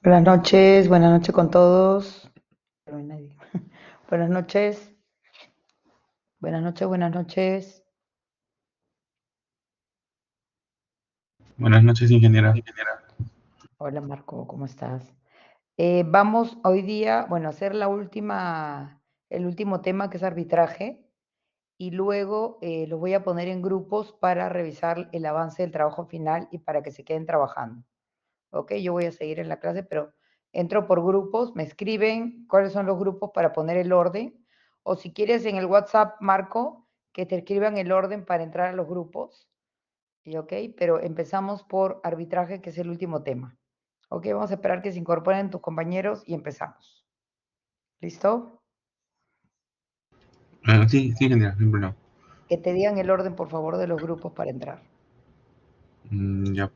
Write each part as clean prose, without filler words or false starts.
Buenas noches con todos. No hay nadie. Buenas noches, buenas noches, buenas noches. Buenas noches, ingeniera. Hola Marco, ¿cómo estás? Vamos hoy día, bueno, a hacer el último tema que es arbitraje y luego los voy a poner en grupos para revisar el avance del trabajo final y para que se queden trabajando. ¿Ok? Yo voy a seguir en la clase, pero entro por grupos, me escriben cuáles son los grupos para poner el orden, o si quieres en el WhatsApp, Marco, que te escriban el orden para entrar a los grupos, y ok, pero empezamos por arbitraje, que es el último tema. Ok, vamos a esperar que se incorporen tus compañeros y empezamos. ¿Listo? Sí, sí, ingeniera, no hay problema. Que te digan el orden, por favor, de los grupos para entrar. Ya.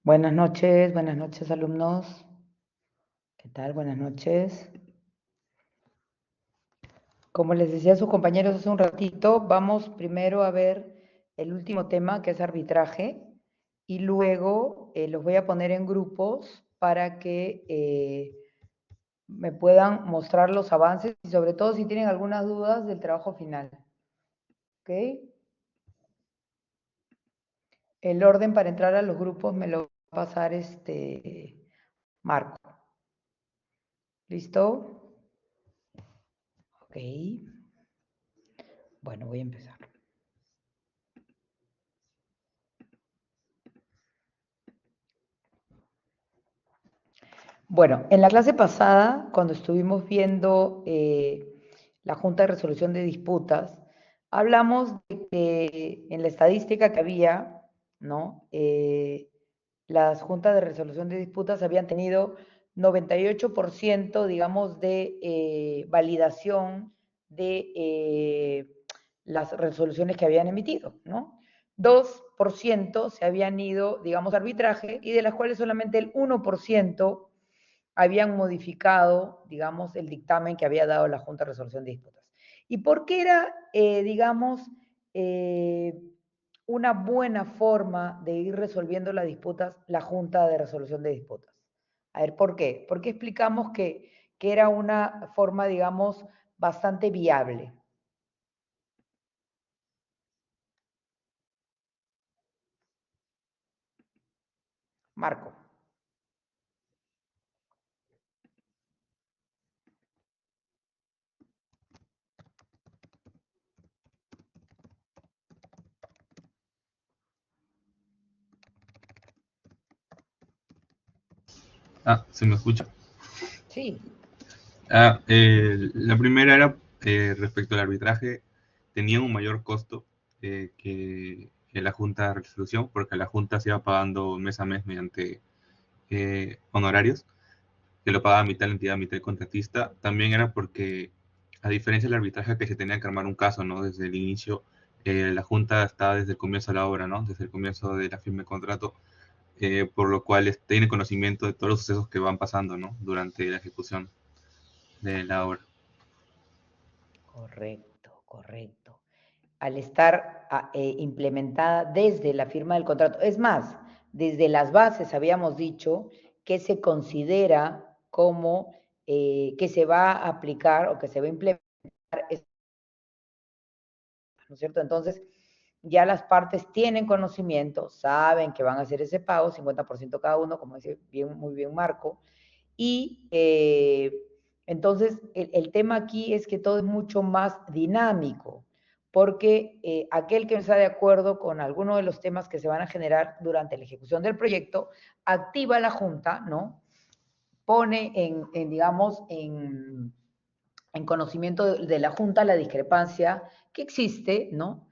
buenas noches alumnos. ¿Qué tal? Buenas noches. Como les decía a sus compañeros hace un ratito, vamos primero a ver el último tema que es arbitraje y luego los voy a poner en grupos para que me puedan mostrar los avances y sobre todo si tienen algunas dudas del trabajo final. ¿Ok? El orden para entrar a los grupos me lo va a pasar Marco. ¿Listo? Ok. Bueno, voy a empezar. Bueno, en la clase pasada, cuando estuvimos viendo la Junta de Resolución de Disputas, hablamos de que en la estadística que había, ¿no? Las juntas de resolución de disputas habían tenido 98%, digamos, de validación de las resoluciones que habían emitido, ¿no? 2% se habían ido, digamos, a arbitraje y de las cuales solamente el 1% habían modificado, digamos, el dictamen que había dado la Junta de Resolución de Disputas. ¿Y por qué era, digamos, eh, una buena forma de ir resolviendo las disputas la Junta de Resolución de Disputas? A ver, ¿por qué? Porque explicamos que era una forma, digamos, bastante viable. Marco. Ah, ¿se me escucha? Sí. La primera era respecto al arbitraje, tenía un mayor costo que la Junta de Resolución, porque la Junta se iba pagando mes a mes mediante honorarios, que lo pagaba mitad la entidad, mitad el contratista. También era porque, a diferencia del arbitraje que se tenía que armar un caso, ¿no? Desde el inicio, la Junta estaba desde el comienzo de la obra, ¿no? Desde el comienzo de la firma de contrato, por lo cual tiene conocimiento de todos los sucesos que van pasando, ¿no? Durante la ejecución de la obra. Correcto, correcto. Al estar implementada desde la firma del contrato. Es más, desde las bases habíamos dicho que se considera como que se va a aplicar o que se va a implementar, ¿no es cierto? Entonces, ya las partes tienen conocimiento, saben que van a hacer ese pago, 50% cada uno, como dice bien, muy bien Marco, y entonces el tema aquí es que todo es mucho más dinámico, porque aquel que no está de acuerdo con alguno de los temas que se van a generar durante la ejecución del proyecto, activa la junta, ¿no? Pone digamos, en conocimiento de la Junta la discrepancia que existe, ¿no?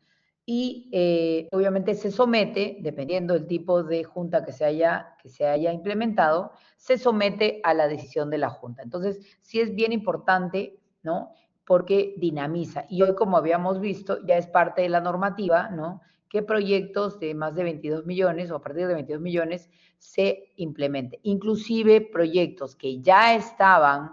Y obviamente se somete, dependiendo del tipo de Junta que se haya implementado, se somete a la decisión de la Junta. Entonces, sí es bien importante, ¿no? Porque dinamiza. Y hoy, como habíamos visto, ya es parte de la normativa, ¿no? Que proyectos de más de 22 millones o a partir de 22 millones se implementen. Inclusive proyectos que ya estaban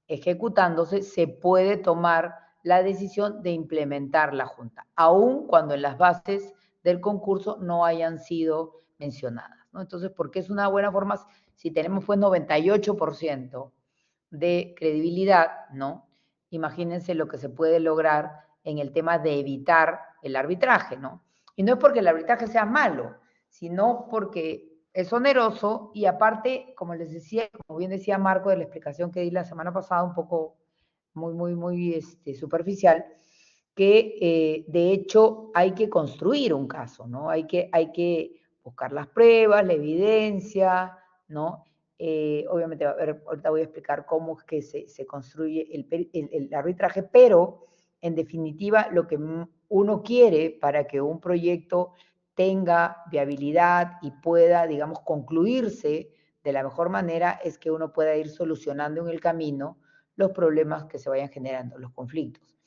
ejecutándose, se puede tomar la decisión de implementar la Junta, aun cuando en las bases del concurso no hayan sido mencionadas, ¿no? Entonces, porque es una buena forma, si tenemos pues 98% de credibilidad, ¿no? Imagínense lo que se puede lograr en el tema de evitar el arbitraje, ¿no? Y no es porque el arbitraje sea malo, sino porque es oneroso y aparte, como les decía, como bien decía Marco de la explicación que di la semana pasada, un poco muy superficial, que de hecho hay que construir un caso, ¿no? Hay que buscar las pruebas, la evidencia, ¿no? Obviamente, a ver, ahorita voy a explicar cómo es que se construye el arbitraje, pero en definitiva lo que uno quiere para que un proyecto tenga viabilidad y pueda, digamos, concluirse de la mejor manera es que uno pueda ir solucionando en el camino los problemas que se vayan generando, los conflictos.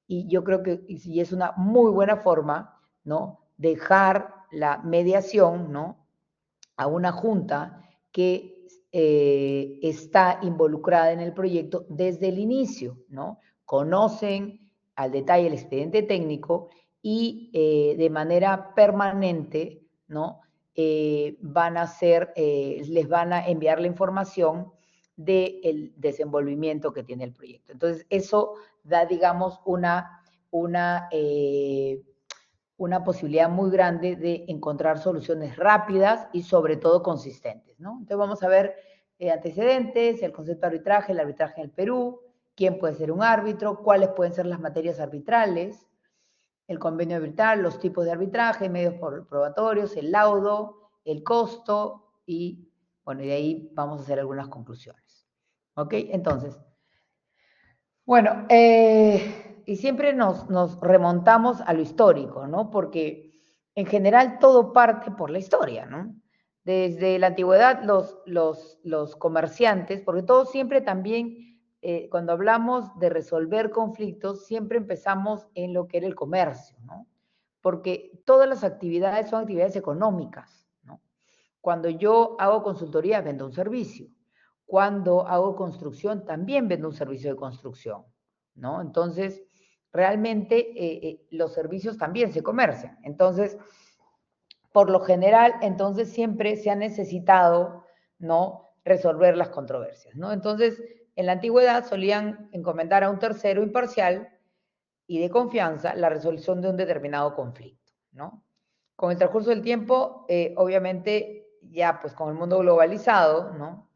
Y yo creo que y es una muy buena forma, ¿no? Dejar la mediación, ¿no? a una junta que está involucrada en el proyecto desde el inicio, ¿no? Conocen al detalle el expediente técnico y de manera permanente, ¿no? Van a hacer, les van a enviar la información del desenvolvimiento que tiene el proyecto. Entonces, eso da, digamos, una posibilidad muy grande de encontrar soluciones rápidas y sobre todo consistentes, ¿no? Entonces vamos a ver antecedentes, el concepto de arbitraje, el arbitraje en el Perú, quién puede ser un árbitro, cuáles pueden ser las materias arbitrales, el convenio arbitral, los tipos de arbitraje, medios probatorios, el laudo, el costo y, bueno, y de ahí vamos a hacer algunas conclusiones. ¿Ok? Entonces, bueno, y siempre nos remontamos a lo histórico, ¿no? Porque en general todo parte por la historia, ¿no? Desde la antigüedad los comerciantes, porque todo siempre también, cuando hablamos de resolver conflictos, siempre empezamos en lo que era el comercio, ¿no? Porque todas las actividades son actividades económicas, ¿no? Cuando yo hago consultoría, vendo un servicio. Cuando hago construcción, también vendo un servicio de construcción, ¿no? Entonces, realmente los servicios también se comercian. Entonces, por lo general, entonces siempre se ha necesitado, ¿no? Resolver las controversias, ¿no? Entonces, en la antigüedad solían encomendar a un tercero imparcial y de confianza la resolución de un determinado conflicto, ¿no? Con el transcurso del tiempo, obviamente, ya pues con el mundo globalizado, ¿no?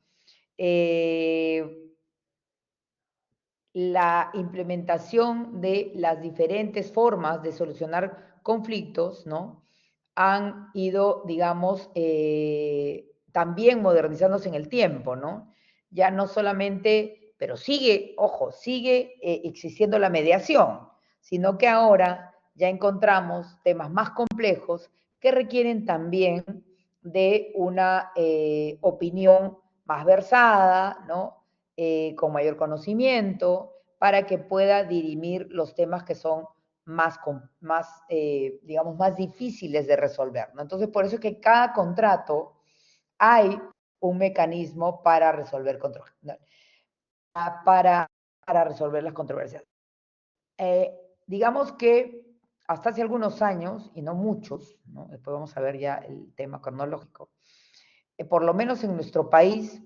La implementación de las diferentes formas de solucionar conflictos, ¿no? Han ido, digamos, también modernizándose en el tiempo, ¿no? Ya no solamente, pero sigue, ojo, sigue existiendo la mediación, sino que ahora ya encontramos temas más complejos que requieren también de una opinión más versada, ¿no? Con mayor conocimiento, para que pueda dirimir los temas que son digamos, más difíciles de resolver, ¿no? Entonces, por eso es que en cada contrato hay un mecanismo para resolver, para, para resolver las controversias. Digamos que hasta hace algunos años, y no muchos, ¿no? Después vamos a ver ya el tema cronológico, por lo menos en nuestro país,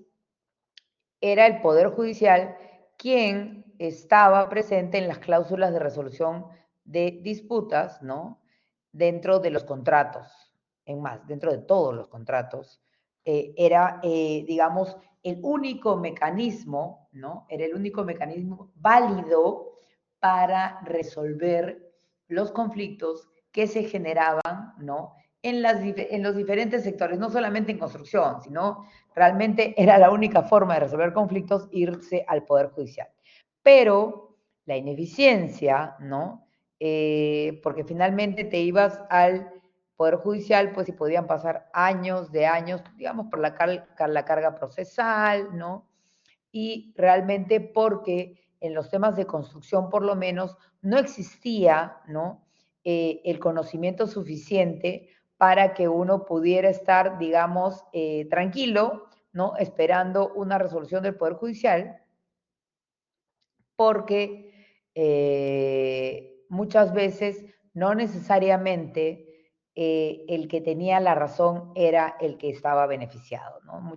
era el Poder Judicial quien estaba presente en las cláusulas de resolución de disputas, ¿no? Dentro de los contratos, en más, dentro de todos los contratos, era, digamos, el único mecanismo, ¿no? Era el único mecanismo válido para resolver los conflictos que se generaban, ¿no? En los diferentes sectores, no solamente en construcción, sino realmente era la única forma de resolver conflictos irse al Poder Judicial. Pero la ineficiencia, ¿no? Porque finalmente te ibas al Poder Judicial, pues y podían pasar años de años, digamos, por la carga procesal, ¿no? Y realmente porque en los temas de construcción, por lo menos, no existía, ¿no? El conocimiento suficiente para que uno pudiera estar, digamos, tranquilo, ¿no? Esperando una resolución del Poder Judicial, porque muchas veces no necesariamente el que tenía la razón era el que estaba beneficiado, ¿no?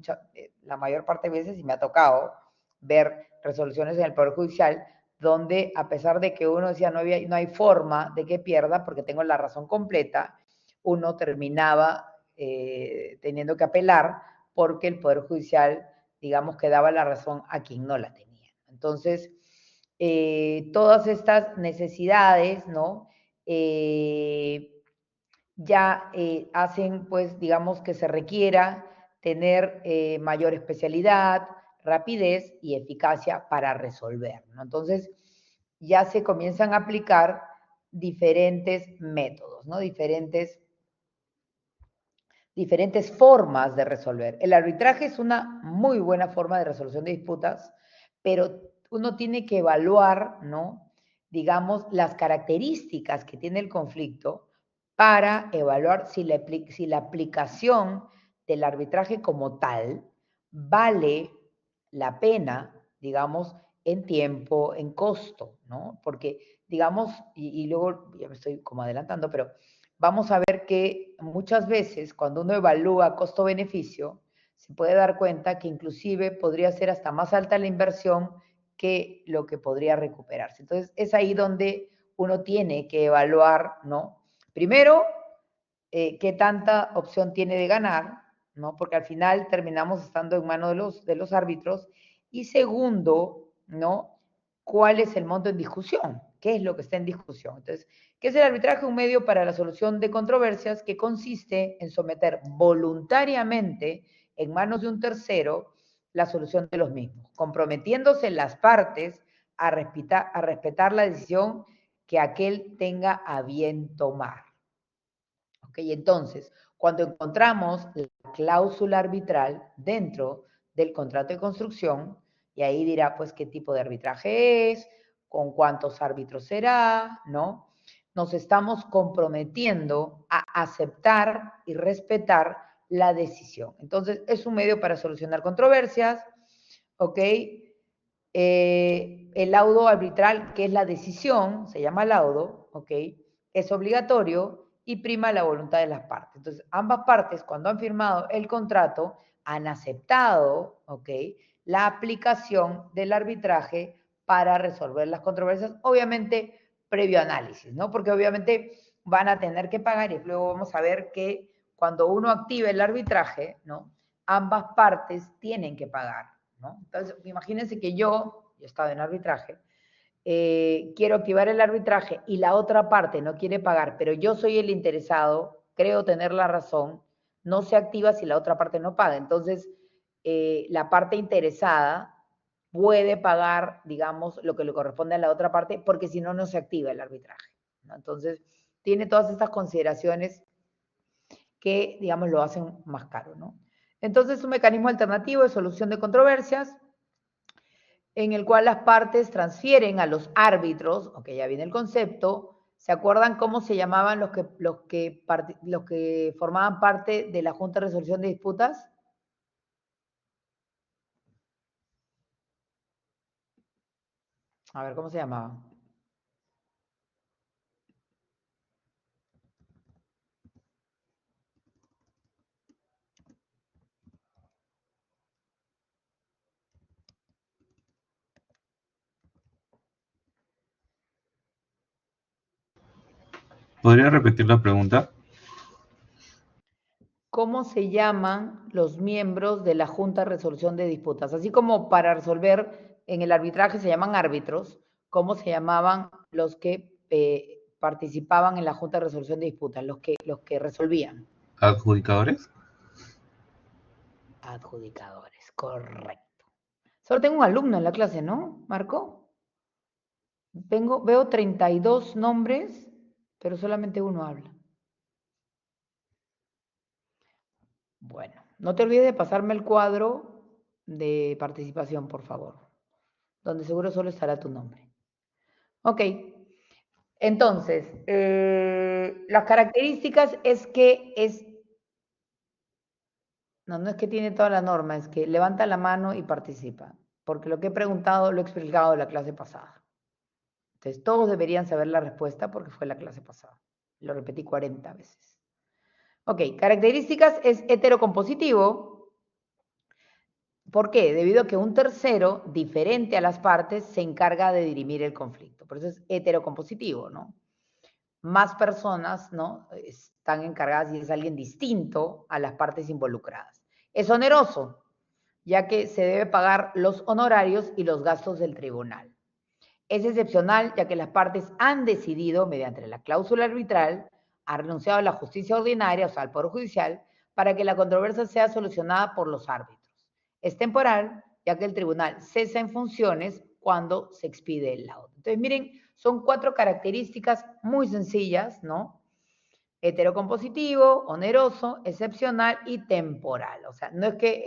La mayor parte de veces, y me ha tocado ver resoluciones en el Poder Judicial, donde a pesar de que uno decía no hay forma de que pierda porque tengo la razón completa, uno terminaba teniendo que apelar porque el Poder Judicial, digamos, que daba la razón a quien no la tenía. Entonces, todas estas necesidades, ¿no? Ya hacen, pues, digamos, que se requiera tener mayor especialidad, rapidez y eficacia para resolver, ¿no? Entonces, ya se comienzan a aplicar diferentes métodos, ¿no? Diferentes formas de resolver. El arbitraje es una muy buena forma de resolución de disputas, pero uno tiene que evaluar, ¿no? Digamos, las características que tiene el conflicto para evaluar si la aplicación del arbitraje como tal vale la pena, digamos, en tiempo, en costo, ¿no? Porque, digamos, y luego ya me estoy como adelantando, pero vamos a ver que muchas veces cuando uno evalúa costo-beneficio, se puede dar cuenta que inclusive podría ser hasta más alta la inversión que lo que podría recuperarse. Entonces, es ahí donde uno tiene que evaluar, ¿no? Primero, qué tanta opción tiene de ganar, ¿no? Porque al final terminamos estando en manos de los árbitros. Y segundo, ¿no? ¿Cuál es el monto en discusión? ¿Qué es lo que está en discusión? Entonces, ¿qué es el arbitraje? Un medio para la solución de controversias que consiste en someter voluntariamente en manos de un tercero la solución de los mismos, comprometiéndose las partes a respetar la decisión que aquel tenga a bien tomar. ¿Ok? Entonces, cuando encontramos la cláusula arbitral dentro del contrato de construcción, y ahí dirá, pues, qué tipo de arbitraje es, con cuántos árbitros será, ¿no? Nos estamos comprometiendo a aceptar y respetar la decisión. Entonces, es un medio para solucionar controversias, ¿ok? El laudo arbitral, que es la decisión, se llama laudo, ¿ok? Es obligatorio y prima la voluntad de las partes. Entonces, ambas partes, cuando han firmado el contrato, han aceptado, ¿ok? La aplicación del arbitraje para resolver las controversias, obviamente previo análisis, ¿no? Porque obviamente van a tener que pagar y luego vamos a ver que cuando uno active el arbitraje, ¿no? Ambas partes tienen que pagar, ¿no? Entonces, imagínense que yo he estado en arbitraje, quiero activar el arbitraje y la otra parte no quiere pagar, pero yo soy el interesado, creo tener la razón, no se activa si la otra parte no paga. Entonces, la parte interesada puede pagar, digamos, lo que le corresponde a la otra parte, porque si no, no se activa el arbitraje, ¿no? Entonces, tiene todas estas consideraciones que, digamos, lo hacen más caro, ¿no? Entonces, un mecanismo alternativo de solución de controversias en el cual las partes transfieren a los árbitros, ok, ya viene el concepto, ¿se acuerdan cómo se llamaban los que formaban parte de la Junta de Resolución de Disputas? A ver, ¿cómo se llamaban? ¿Podría repetir la pregunta? ¿Cómo se llaman los miembros de la Junta de Resolución de Disputas? Así como para resolver en el arbitraje se llaman árbitros, ¿cómo se llamaban los que participaban en la Junta de Resolución de Disputas, los que resolvían? ¿Adjudicadores? Adjudicadores, correcto. Solo tengo un alumno en la clase, ¿no, Marco? Veo 32 nombres, pero solamente uno habla. Bueno, no te olvides de pasarme el cuadro de participación, por favor, donde seguro solo estará tu nombre. Ok, entonces, las características es que es, no es que tiene toda la norma, es que levanta la mano y participa, porque lo que he preguntado lo he explicado en la clase pasada. Entonces, todos deberían saber la respuesta porque fue la clase pasada. Lo repetí 40 veces. Ok, características es heterocompositivo. ¿Por qué? Debido a que un tercero, diferente a las partes, se encarga de dirimir el conflicto. Por eso es heterocompositivo, ¿no? Más personas, ¿no? Están encargadas y es alguien distinto a las partes involucradas. Es oneroso, ya que se debe pagar los honorarios y los gastos del tribunal. Es excepcional, ya que las partes han decidido, mediante la cláusula arbitral, han renunciado a la justicia ordinaria, o sea, al Poder Judicial, para que la controversia sea solucionada por los árbitros. Es temporal, ya que el tribunal cesa en funciones cuando se expide el laudo. Entonces, miren, son 4 características muy sencillas, ¿no? Heterocompositivo, oneroso, excepcional y temporal. O sea, no es que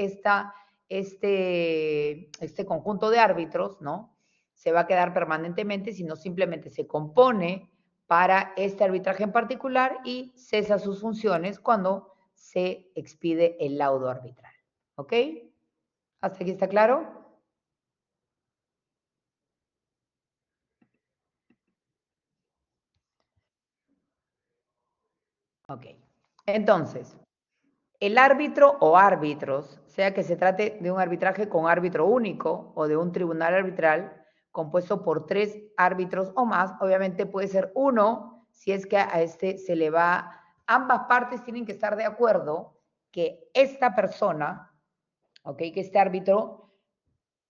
este conjunto de árbitros, ¿no? Se va a quedar permanentemente, sino simplemente se compone para este arbitraje en particular y cesa sus funciones cuando se expide el laudo arbitral. ¿Ok? ¿Hasta aquí está claro? Ok. Entonces, el árbitro o árbitros, sea que se trate de un arbitraje con árbitro único o de un tribunal arbitral compuesto por 3 árbitros o más, obviamente puede ser uno, si es que a este se le va, ambas partes tienen que estar de acuerdo que esta persona, ok, que este árbitro,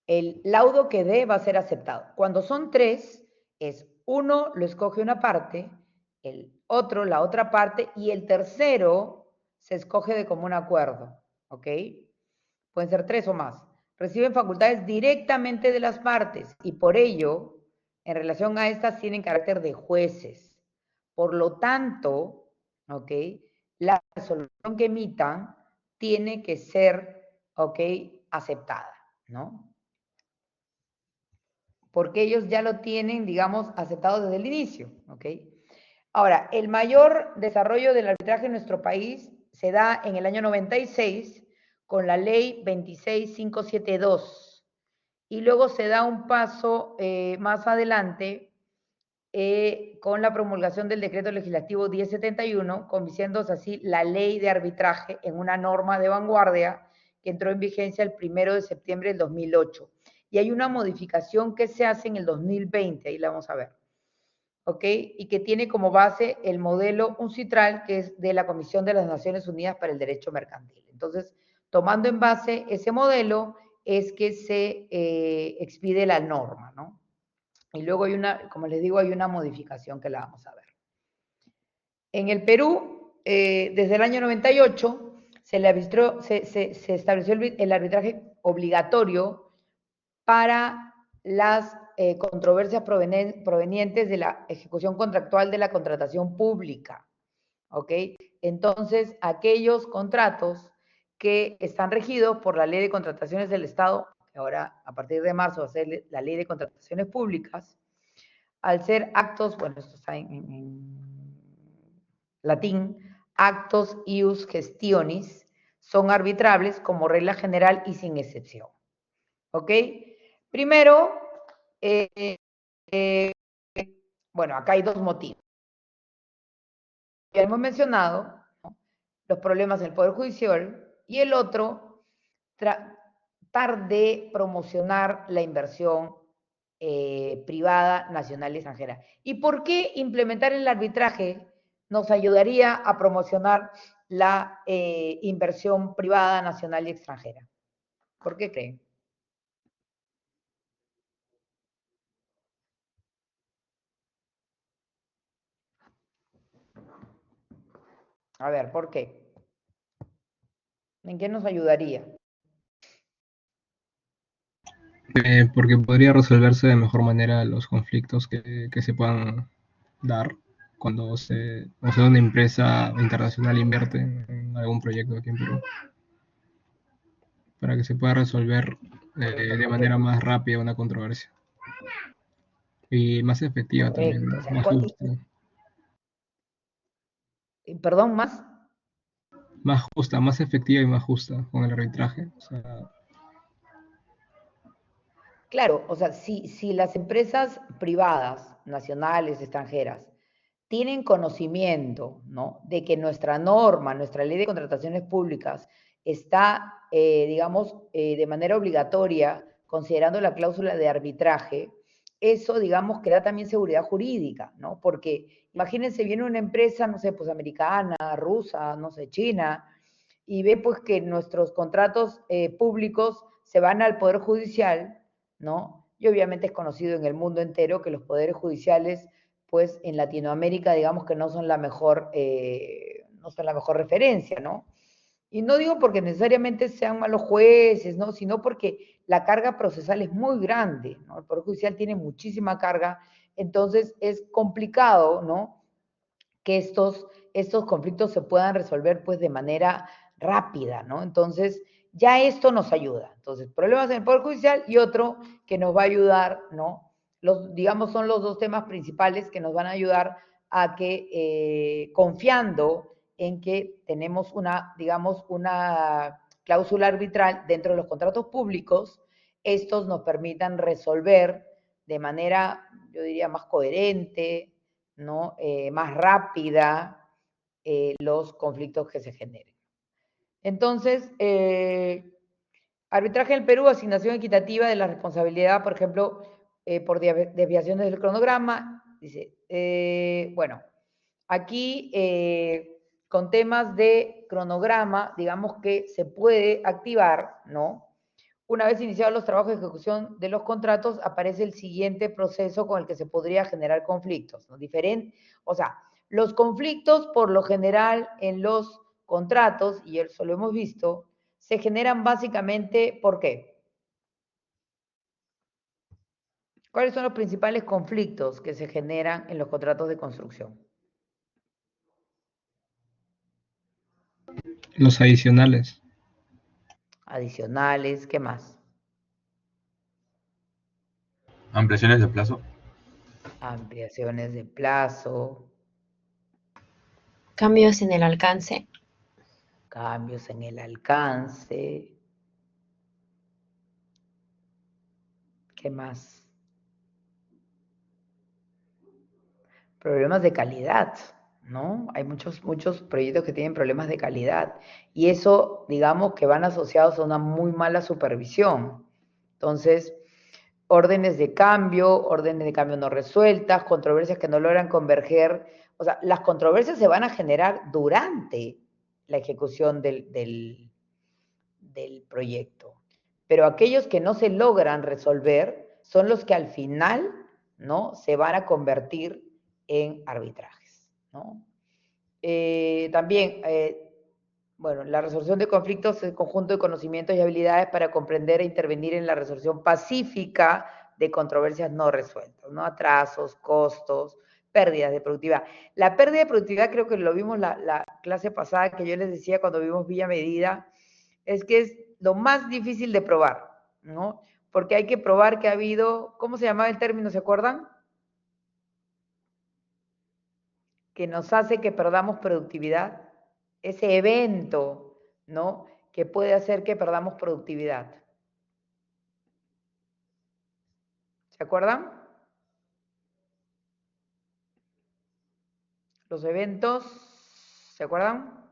el laudo que dé va a ser aceptado. Cuando son 3, es uno lo escoge una parte, el otro la otra parte y el tercero se escoge de común acuerdo, ¿ok? Pueden ser 3 o más. Reciben facultades directamente de las partes y por ello, en relación a estas, tienen carácter de jueces. Por lo tanto, ¿ok? La resolución que emitan tiene que ser, ¿ok? Aceptada, ¿no? Porque ellos ya lo tienen, digamos, aceptado desde el inicio, ¿ok? Ahora, el mayor desarrollo del arbitraje en nuestro país se da en el año 96 con la ley 26572 y luego se da un paso más adelante con la promulgación del decreto legislativo 1071, convirtiéndose así la ley de arbitraje en una norma de vanguardia que entró en vigencia el 1 de septiembre del 2008. Y hay una modificación que se hace en el 2020, ahí la vamos a ver. ¿Ok? Y que tiene como base el modelo UNCITRAL, que es de la Comisión de las Naciones Unidas para el Derecho Mercantil. Entonces, tomando en base ese modelo, es que se expide la norma, ¿no? Y luego hay una, como les digo, hay una modificación que la vamos a ver. En el Perú, desde el año 98, se estableció el arbitraje obligatorio para las controversias provenientes de la ejecución contractual de la contratación pública. ¿Ok? Entonces, aquellos contratos que están regidos por la Ley de Contrataciones del Estado, que ahora a partir de marzo va a ser la Ley de Contrataciones Públicas, al ser actos, bueno, esto está en latín, actos ius gestionis, son arbitrables como regla general y sin excepción. ¿Ok? Primero, bueno, acá hay 2 motivos. Ya hemos mencionado, ¿no?, los problemas del Poder Judicial y el otro, tratar de promocionar la inversión privada, nacional y extranjera. ¿Y por qué implementar el arbitraje nos ayudaría a promocionar la inversión privada, nacional y extranjera? ¿Por qué creen? A ver, ¿por qué? ¿En qué nos ayudaría? Porque podría resolverse de mejor manera los conflictos que se puedan dar cuando o sea, una empresa internacional invierte en algún proyecto aquí en Perú, para que se pueda resolver de manera más rápida una controversia y más efectiva también, Correcto. O ¿no? sea, Más justa. perdón, más. Más justa, más efectiva y más justa con el arbitraje. O sea, Claro, o sea, si las empresas privadas, nacionales, extranjeras, tienen conocimiento, ¿no?, de que nuestra norma, nuestra ley de contrataciones públicas está, digamos, de manera obligatoria, considerando la cláusula de arbitraje, eso, digamos, que da también seguridad jurídica, ¿no? Porque imagínense, viene una empresa, no sé, pues americana, rusa, no sé, china, y ve pues que nuestros contratos públicos se van al Poder Judicial, ¿no? Y obviamente es conocido en el mundo entero que los poderes judiciales, pues en Latinoamérica, digamos que no son la mejor, no son la mejor referencia, ¿no? Y no digo porque necesariamente sean malos jueces, ¿no? Sino porque la carga procesal es muy grande, ¿no? El Poder Judicial tiene muchísima carga, entonces es complicado, ¿no?, que estos conflictos se puedan resolver pues de manera rápida, ¿no? Entonces, ya esto nos ayuda. Entonces, problemas en el Poder Judicial y otro que nos va a ayudar, ¿no? Digamos, son los 2 temas principales que nos van a ayudar a que, confiando en que tenemos una, digamos, una cláusula arbitral dentro de los contratos públicos. Estos nos permitan resolver de manera, yo diría, más coherente, ¿no? Más rápida los conflictos que se generen. Entonces, arbitraje en el Perú, asignación equitativa de la responsabilidad, por ejemplo, por desviaciones del cronograma. Dice, bueno, aquí con temas de cronograma, digamos que se puede activar, ¿no? Una vez iniciados los trabajos de ejecución de los contratos, aparece el siguiente proceso con el que se podría generar conflictos, ¿no? O sea, los conflictos por lo general en los contratos, y eso lo hemos visto, se generan básicamente, ¿por qué? ¿Cuáles son los principales conflictos que se generan en los contratos de construcción? Los adicionales. Adicionales, ¿qué más? Ampliaciones de plazo. Ampliaciones de plazo, Cambios en el alcance. cambios en el alcance, ¿qué más? Problemas de calidad, ¿no? Hay muchos proyectos que tienen problemas de calidad y eso, digamos, que van asociados a una muy mala supervisión. Entonces, órdenes de cambio no resueltas, controversias que no logran converger. O sea, las controversias se van a generar durante la ejecución del proyecto. Pero aquellos que no se logran resolver son los que al final, ¿no? Se van a convertir en arbitrajes, ¿no? También, bueno, la resolución de conflictos es el conjunto de conocimientos y habilidades para comprender e intervenir en la resolución pacífica de controversias no resueltas, ¿no? Atrasos, costos, pérdidas de productividad. La pérdida de productividad creo que lo vimos la clase pasada que yo les decía cuando vimos Villa Medida, es que es lo más difícil de probar, ¿no? Porque hay que probar que ha habido, ¿cómo se llamaba el término? ¿Se acuerdan? Que nos hace que perdamos productividad, ese evento, ¿no? Que puede hacer que perdamos productividad. ¿Se acuerdan? Los eventos, ¿se acuerdan?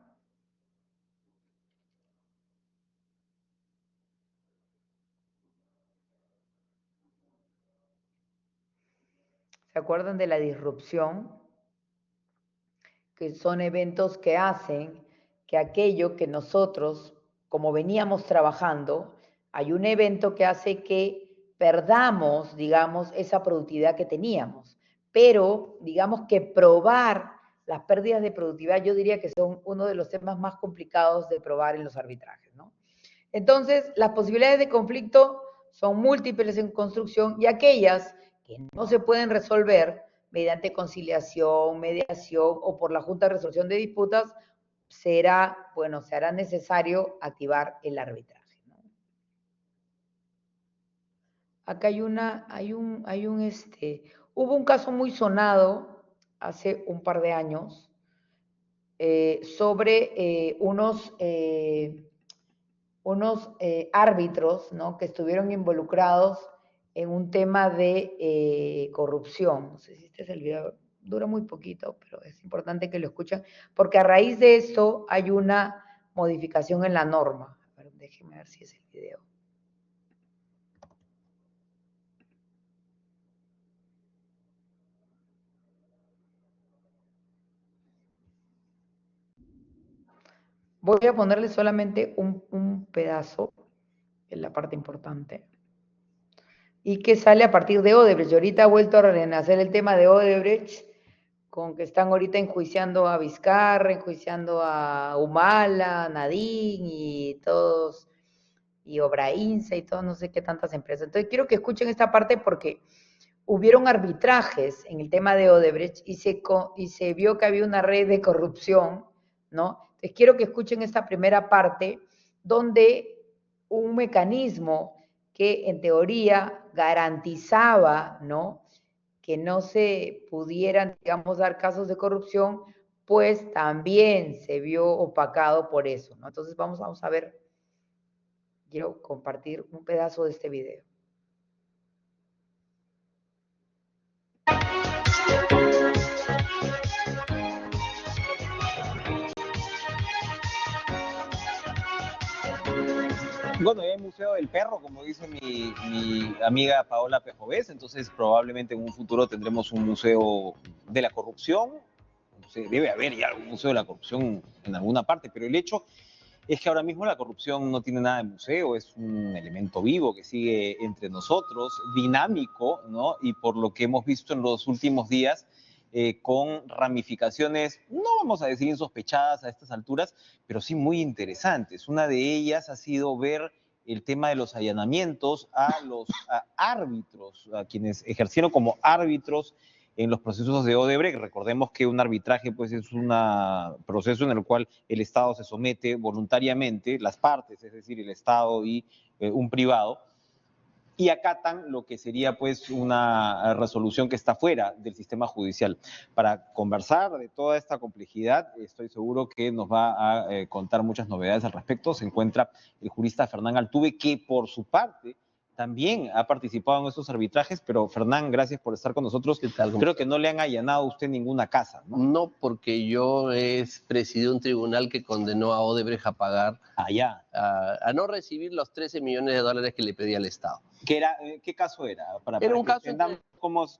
¿Se acuerdan de la disrupción? Que son eventos que hacen que aquello que nosotros, como veníamos trabajando, hay un evento que hace que perdamos, digamos, esa productividad que teníamos. Pero, digamos que probar las pérdidas de productividad, yo diría que son uno de los temas más complicados de probar en los arbitrajes, ¿no? Entonces, las posibilidades de conflicto son múltiples en construcción y aquellas que no se pueden resolver mediante conciliación, mediación o por la Junta de Resolución de Disputas, será necesario activar el arbitraje, ¿no? Acá hubo un caso muy sonado hace un par de años sobre unos árbitros, ¿no? Que estuvieron involucrados en un tema de corrupción. No sé si este es el video, dura muy poquito, pero es importante que lo escuchen, porque a raíz de esto hay una modificación en la norma. A ver, déjenme ver si es el video. Voy a ponerle solamente un pedazo, que es la parte importante. Y que sale a partir de Odebrecht. Y ahorita ha vuelto a renacer el tema de Odebrecht, con que están ahorita enjuiciando a Vizcarra, enjuiciando a Humala, a Nadine y todos, y Obrainsa y todos no sé qué tantas empresas. Entonces quiero que escuchen esta parte porque hubieron arbitrajes en el tema de Odebrecht y se vio que había una red de corrupción, ¿no? Entonces quiero que escuchen esta primera parte donde un mecanismo que en teoría garantizaba, ¿no? Que no se pudieran, digamos, dar casos de corrupción, pues también se vio opacado por eso, ¿no? Entonces vamos a ver, quiero compartir un pedazo de este video. Bueno, ya hay Museo del Perro, como dice mi amiga Paola Pejovés, entonces probablemente en un futuro tendremos un museo de la corrupción. Debe haber ya algún museo de la corrupción en alguna parte, pero el hecho es que ahora mismo la corrupción no tiene nada de museo, es un elemento vivo que sigue entre nosotros, dinámico, ¿no? Y por lo que hemos visto en los últimos días, con ramificaciones, no vamos a decir insospechadas a estas alturas, pero sí muy interesantes. Una de ellas ha sido ver el tema de los allanamientos a los árbitros, a quienes ejercieron como árbitros en los procesos de Odebrecht. Recordemos que un arbitraje pues, es un proceso en el cual el Estado se somete voluntariamente, las partes, es decir, el Estado y un privado, y acatan lo que sería pues una resolución que está fuera del sistema judicial. Para conversar de toda esta complejidad, estoy seguro que nos va a contar muchas novedades al respecto. Se encuentra el jurista Fernán Altuve, que por su parte también ha participado en estos arbitrajes, pero Fernán, gracias por estar con nosotros. ¿Qué tal? Creo que no le han allanado a usted ninguna casa, ¿no? No, porque yo he presidido un tribunal que condenó a Odebrecht a pagar, Allá. a no recibir los 13 millones de dólares que le pedía el Estado. ¿Qué caso era? Era un caso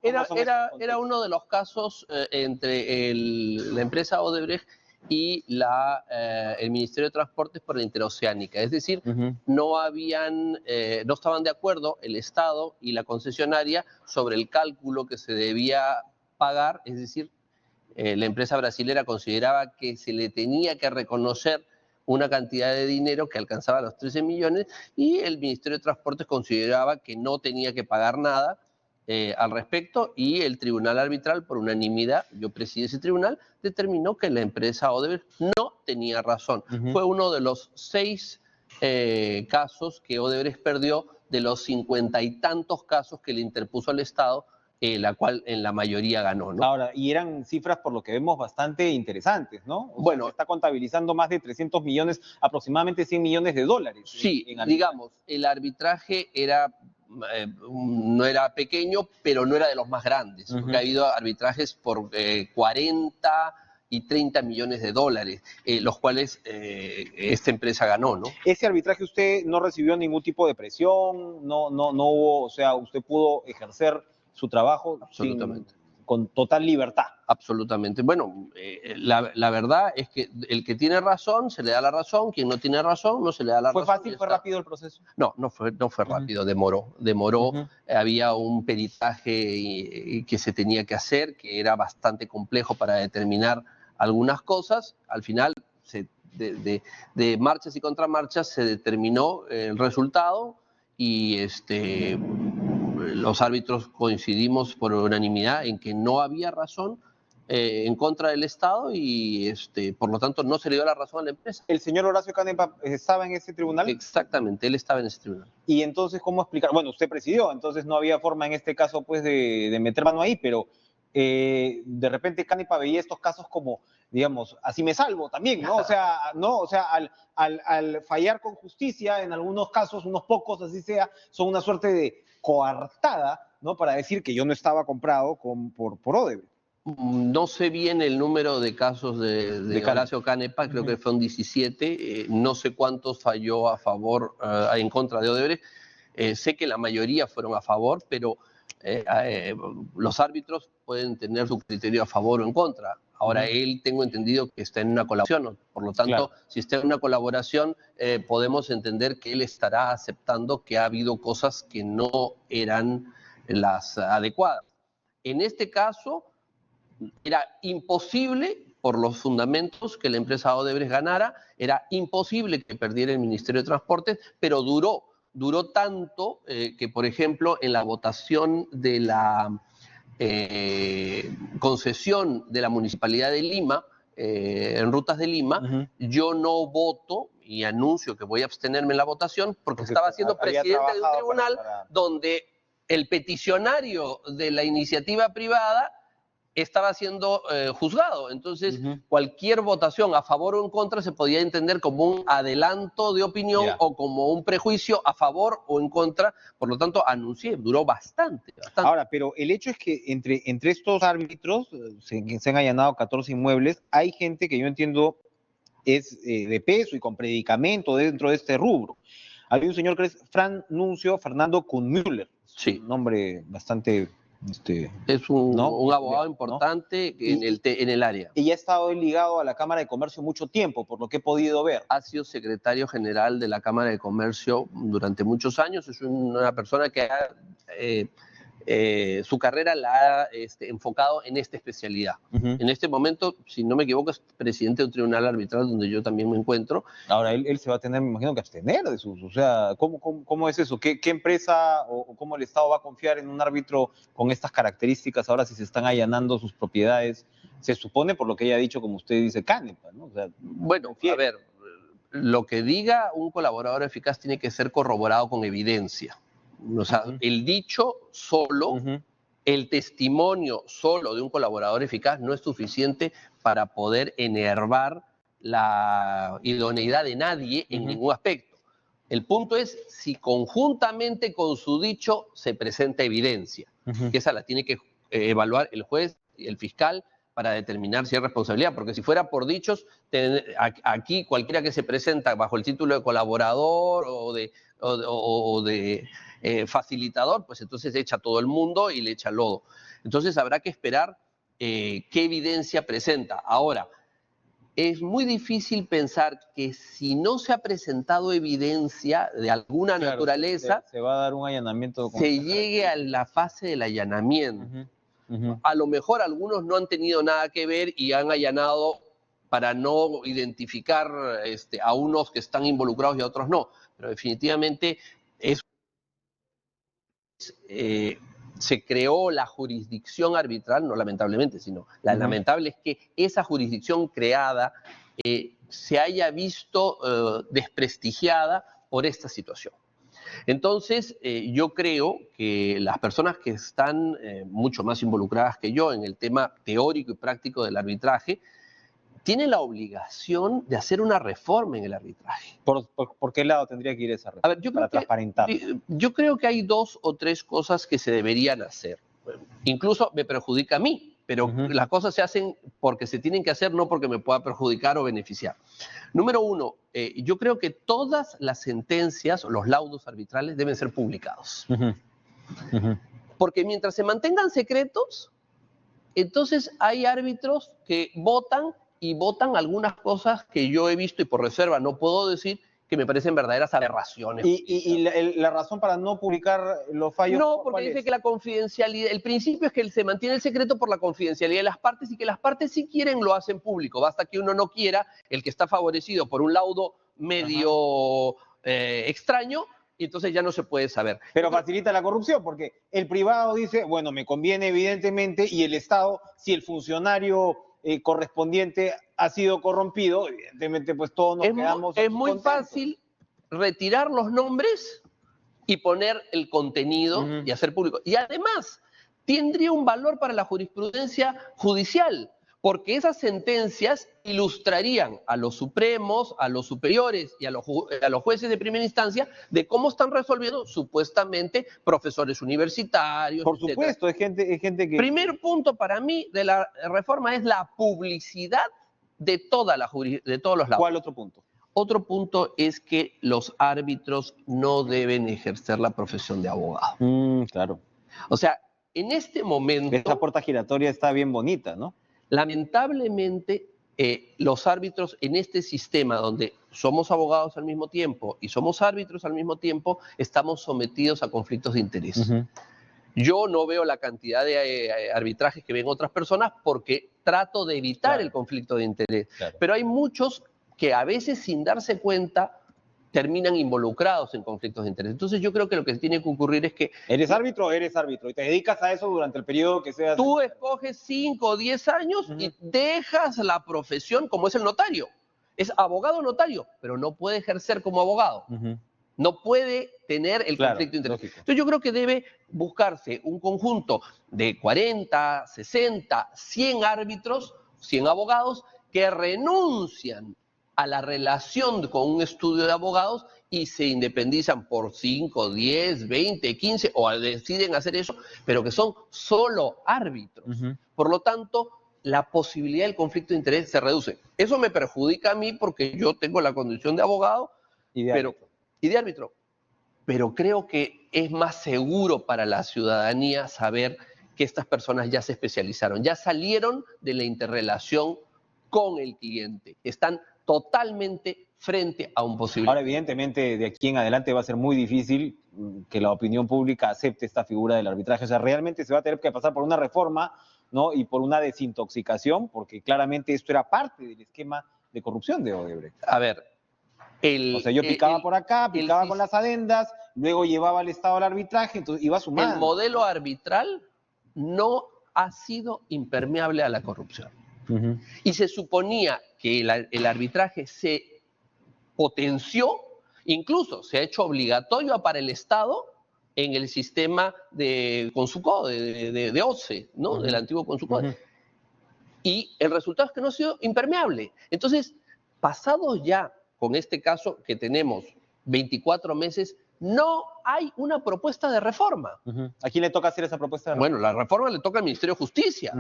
Era uno de los casos entre la empresa Odebrecht y el Ministerio de Transportes por la Interoceánica. Es decir, no estaban de acuerdo el Estado y la concesionaria sobre el cálculo que se debía pagar, es decir, la empresa brasilera consideraba que se le tenía que reconocer una cantidad de dinero que alcanzaba los 13 millones y el Ministerio de Transportes consideraba que no tenía que pagar nada al respecto, y el tribunal arbitral, por unanimidad, yo presidí ese tribunal, determinó que la empresa Odebrecht no tenía razón. Fue uno de los 6 casos que Odebrecht perdió de los 50 y tantos casos que le interpuso al Estado, la cual en la mayoría ganó, ¿no? Ahora, y eran cifras, por lo que vemos, bastante interesantes, ¿no? Bueno, se está contabilizando más de 300 millones, aproximadamente 100 millones de dólares. Sí, digamos, el arbitraje no era pequeño, pero no era de los más grandes, porque ha habido arbitrajes por 40 y 30 millones de dólares, los cuales esta empresa ganó, ¿no? Ese arbitraje usted no recibió ningún tipo de presión, no hubo, o sea, usted pudo ejercer su trabajo con total libertad. Absolutamente. Bueno, la verdad es que el que tiene razón se le da la razón, quien no tiene razón no se le da la razón. ¿Fue fácil, fue rápido el proceso? No fue rápido, demoró. Había un peritaje que se tenía que hacer, que era bastante complejo para determinar algunas cosas. Al final, de marchas y contramarchas, se determinó el resultado y los árbitros coincidimos por unanimidad en que no había razón en contra del Estado y por lo tanto no se le dio la razón a la empresa. ¿El señor Horacio Canepa estaba en ese tribunal? Exactamente, él estaba en ese tribunal. Y entonces, ¿cómo explicar? Bueno, usted presidió, entonces no había forma en este caso pues de meter mano ahí, pero de repente Canepa veía estos casos como, digamos, así me salvo también, ¿no? O sea, al fallar con justicia, en algunos casos, unos pocos, así sea, son una suerte de coartada, ¿no? Para decir que yo no estaba comprado por Odebrecht. No sé bien el número de casos de Horacio Canepa, creo que fueron 17, no sé cuántos falló a favor, en contra de Odebrecht, sé que la mayoría fueron a favor, pero los árbitros pueden tener su criterio a favor o en contra. Ahora, él tengo entendido que está en una colaboración, por lo tanto, si está en una colaboración, podemos entender que él estará aceptando que ha habido cosas que no eran las adecuadas. En este caso, era imposible, por los fundamentos, que la empresa Odebrecht ganara, era imposible que perdiera el Ministerio de Transportes, pero duró tanto que, por ejemplo, en la votación de la concesión de la Municipalidad de Lima, en Rutas de Lima, yo no voto y anuncio que voy a abstenerme en la votación porque estaba siendo presidente de un tribunal donde el peticionario de la iniciativa privada estaba siendo juzgado. Entonces, Ujú. cualquier votación a favor o en contra se podía entender como un adelanto de opinión Ya. o como un prejuicio a favor o en contra. Por lo tanto, anuncié, duró bastante. Ahora, pero el hecho es que entre estos árbitros se han allanado 14 inmuebles, hay gente que yo entiendo es de peso y con predicamento dentro de este rubro. Había un señor que es Fernando Kuhnmüller, Sí. un nombre bastante... Es un ¿no? abogado ¿no? importante en el área. Y ya ha estado ligado a la Cámara de Comercio mucho tiempo, por lo que he podido ver. Ha sido secretario general de la Cámara de Comercio durante muchos años. Es una persona que su carrera la ha enfocado en esta especialidad. Ujú. En este momento, si no me equivoco, es presidente de un tribunal arbitral donde yo también me encuentro. Ahora, él se va a tener, me imagino, que abstener de sus... O sea, ¿cómo es eso? ¿Qué empresa o cómo el Estado va a confiar en un árbitro con estas características ahora si se están allanando sus propiedades? Se supone, por lo que ella ha dicho, como usted dice, Canepa, ¿no? O sea, Bueno, confiere. a ver, lo que diga un colaborador eficaz tiene que ser corroborado con evidencia. O sea, Ujú. el dicho solo, Ujú. el testimonio solo de un colaborador eficaz no es suficiente para poder enervar la idoneidad de nadie en Ujú. ningún aspecto. El punto es si conjuntamente con su dicho se presenta evidencia, Ujú. que esa la tiene que evaluar el juez y el fiscal para determinar si hay responsabilidad, porque si fuera por dichos, aquí cualquiera que se presenta bajo el título de colaborador o de facilitador, pues entonces echa a todo el mundo y le echa lodo. Entonces habrá que esperar qué evidencia presenta. Ahora, es muy difícil pensar que si no se ha presentado evidencia de alguna Claro, naturaleza, se va a dar un allanamiento con se esta llegue a la fase del allanamiento. característica. Ujú. Ujú. A lo mejor algunos no han tenido nada que ver y han allanado para no identificar a unos que están involucrados y a otros no. Pero definitivamente se creó la jurisdicción arbitral, no lamentablemente, sino lamentable es que esa jurisdicción creada se haya visto desprestigiada por esta situación. Entonces, yo creo que las personas que están mucho más involucradas que yo en el tema teórico y práctico del arbitraje tienen la obligación de hacer una reforma en el arbitraje. ¿Por qué lado tendría que ir esa A reforma? ver, Para transparentar. yo creo que hay 2 o 3 cosas que se deberían hacer. Incluso me perjudica a mí, pero Ujú. las cosas se hacen porque se tienen que hacer, no porque me pueda perjudicar o beneficiar. Número 1, yo creo que todas las sentencias o los laudos arbitrales deben ser publicados. Ujú. Ujú. Porque mientras se mantengan secretos, entonces hay árbitros que votan y votan algunas cosas que yo he visto y por reserva no puedo decir que me parecen verdaderas aberraciones. ¿Y la razón para no publicar los fallos? No, porque ¿cuál dice es? que la confidencialidad, el principio es que se mantiene el secreto por la confidencialidad de las partes y que las partes si quieren lo hacen público. Basta que uno no quiera, el que está favorecido por un laudo medio extraño, y entonces ya no se puede saber. Pero facilita la corrupción, porque el privado dice, bueno, me conviene evidentemente, y el Estado, si el funcionario correspondiente ha sido corrompido, evidentemente pues todos nos quedamos Es aquí muy contentos. fácil retirar los nombres y poner el contenido Ujú. y hacer público. Y además, tendría un valor para la jurisprudencia judicial, porque esas sentencias ilustrarían a los supremos, a los superiores y a los jueces de primera instancia de cómo están resolviendo supuestamente profesores universitarios. Por etcétera. supuesto, es gente que... Primer punto para mí de la reforma es la publicidad de todos los lados. ¿Cuál otro punto? Otro punto es que los árbitros no deben ejercer la profesión de abogado. Claro. O sea, en este momento, Esta puerta giratoria está bien bonita, ¿no? lamentablemente, los árbitros en este sistema donde somos abogados al mismo tiempo y somos árbitros al mismo tiempo, estamos sometidos a conflictos de interés. Ujú. Yo no veo la cantidad de arbitrajes que ven otras personas porque trato de evitar Claro. el conflicto de interés. Claro. Pero hay muchos que a veces sin darse cuenta terminan involucrados en conflictos de interés. Entonces yo creo que lo que tiene que ocurrir es que ¿Eres árbitro o eres árbitro? Y te dedicas a eso durante el periodo que seas... tú escoges 5 o 10 años y dejas la profesión como es el notario. Es abogado notario, pero no puede ejercer como abogado. Ujú. No puede tener el Claro, conflicto de interés. lógico. Entonces yo creo que debe buscarse un conjunto de 40, 60, 100 árbitros, 100 abogados que renuncian a la relación con un estudio de abogados y se independizan por 5, 10, 20, 15 o deciden hacer eso, pero que son solo árbitros. Por lo tanto, la posibilidad del conflicto de interés se reduce. Eso me perjudica a mí porque yo tengo la condición de abogado y de árbitro. Pero creo que es más seguro para la ciudadanía saber que estas personas ya se especializaron, ya salieron de la interrelación con el cliente, están totalmente frente a un posible. Ahora, evidentemente, de aquí en adelante va a ser muy difícil que la opinión pública acepte esta figura del arbitraje. O sea, realmente se va a tener que pasar por una reforma, ¿no? Y por una desintoxicación, porque claramente esto era parte del esquema de corrupción de Odebrecht. A ver, O sea, yo picaba por acá, picaba con las adendas, luego llevaba al Estado al arbitraje, entonces iba sumando. El modelo arbitral no ha sido impermeable a la corrupción. Y se suponía que el arbitraje se potenció, incluso se ha hecho obligatorio para el Estado en el sistema de Consucode, de OCE, ¿no? Del antiguo Consucode. Y el resultado es que no ha sido impermeable. Entonces, pasados ya con este caso que tenemos 24 meses, no hay una propuesta de reforma. ¿A quién le toca hacer esa propuesta de reforma? Bueno, la reforma le toca al Ministerio de Justicia.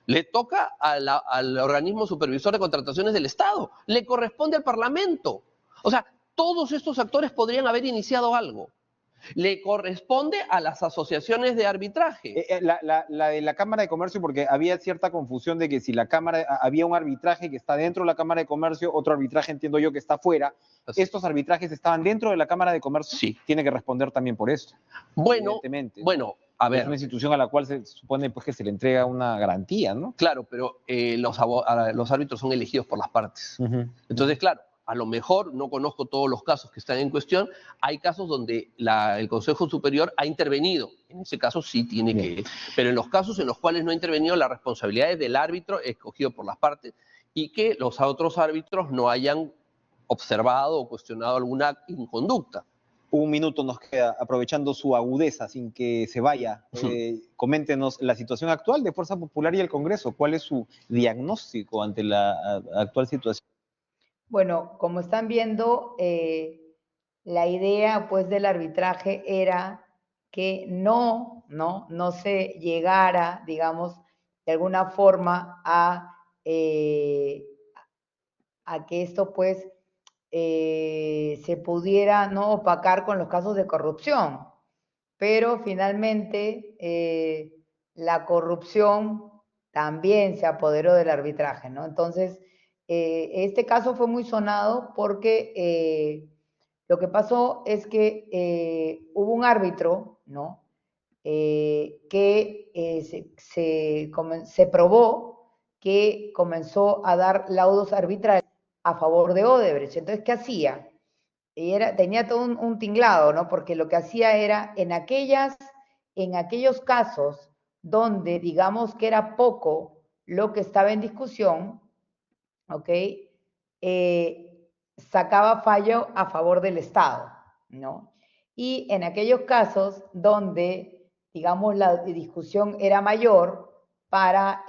Le toca al organismo supervisor de contrataciones del Estado, le corresponde al Parlamento. O sea, todos estos actores podrían haber iniciado algo. Le corresponde a las asociaciones de arbitraje. La de la Cámara de Comercio, porque había cierta confusión de que si la Cámara, había un arbitraje que está dentro de la Cámara de Comercio, otro arbitraje entiendo yo que está fuera. ¿Estos arbitrajes estaban dentro de la Cámara de Comercio? Sí. Tiene que responder también por esto. Bueno, a ver. Es una institución a la cual se supone pues, que se le entrega una garantía, ¿no? Claro, pero los árbitros son elegidos por las partes. Entonces, claro, a lo mejor no conozco todos los casos que están en cuestión. Hay casos donde el Consejo Superior ha intervenido. En ese caso sí tiene que... Pero en los casos en los cuales no ha intervenido, la responsabilidad es del árbitro escogido por las partes y que los otros árbitros no hayan observado o cuestionado alguna inconducta. Un minuto nos queda, aprovechando su agudeza, sin que se vaya. Coméntenos la situación actual de Fuerza Popular y el Congreso. ¿Cuál es su diagnóstico ante la actual situación? Bueno, como están viendo, la idea pues del arbitraje era que no se llegara, digamos, de alguna forma a que esto pues se pudiera no opacar con los casos de corrupción. Pero finalmente la corrupción también se apoderó del arbitraje, ¿no? Entonces, este caso fue muy sonado porque lo que pasó es que hubo un árbitro, ¿no? Que se probó que comenzó a dar laudos arbitrales a favor de Odebrecht. Entonces, ¿qué hacía? Y tenía todo un tinglado, ¿no? Porque lo que hacía era, en aquellos casos donde digamos que era poco lo que estaba en discusión, ¿ok? Sacaba fallo a favor del Estado, ¿no? Y en aquellos casos donde, digamos, la discusión era mayor para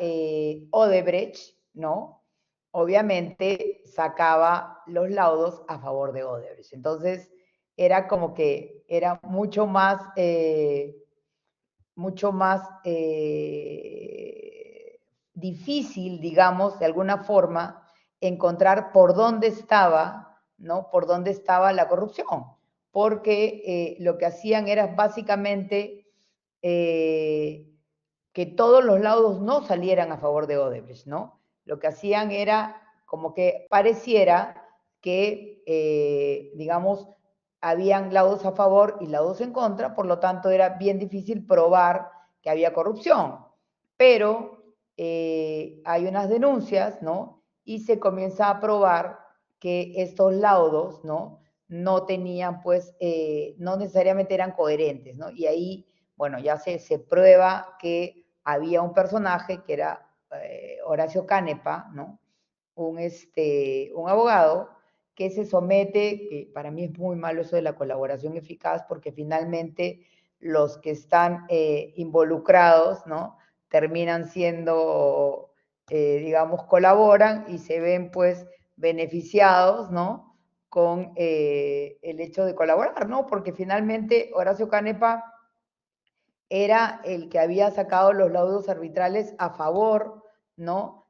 Odebrecht, ¿no? Obviamente sacaba los laudos a favor de Odebrecht. Entonces, era como que era mucho más difícil, digamos, de alguna forma, encontrar por dónde estaba, ¿no? Por dónde estaba la corrupción. Porque lo que hacían era básicamente que todos los laudos no salieran a favor de Odebrecht, ¿no? Lo que hacían era como que pareciera que, digamos, habían laudos a favor y laudos en contra, por lo tanto era bien difícil probar que había corrupción. Pero hay unas denuncias, ¿no? Y se comienza a probar que estos laudos, ¿no? No tenían, pues, no necesariamente eran coherentes, ¿no? Y ahí, bueno, ya se prueba que había un personaje que era Horacio Canepa, ¿no? Un abogado que se somete, que para mí es muy malo eso de la colaboración eficaz, porque finalmente los que están involucrados, ¿no? Terminan siendo, digamos, colaboran y se ven pues beneficiados, ¿no? Con el hecho de colaborar, ¿no? Porque finalmente Horacio Canepa era el que había sacado los laudos arbitrales a favor, ¿no?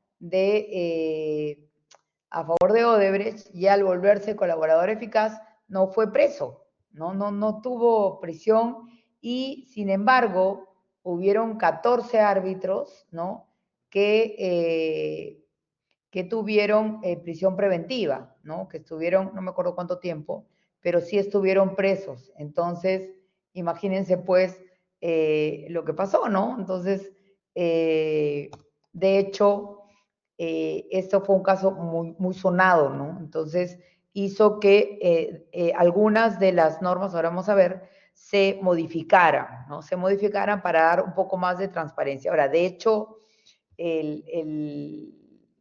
A favor de Odebrecht, y al volverse colaborador eficaz no fue preso, no tuvo prisión, y sin embargo hubieron 14 árbitros, ¿no? Que tuvieron prisión preventiva, ¿no? Que estuvieron, no me acuerdo cuánto tiempo, pero sí estuvieron presos. Entonces, imagínense pues lo que pasó, ¿no? Entonces, de hecho, esto fue un caso muy sonado, ¿no? Entonces, hizo que algunas de las normas, ahora vamos a ver, se modificaran, ¿no? Se modificaran para dar un poco más de transparencia. Ahora, de hecho,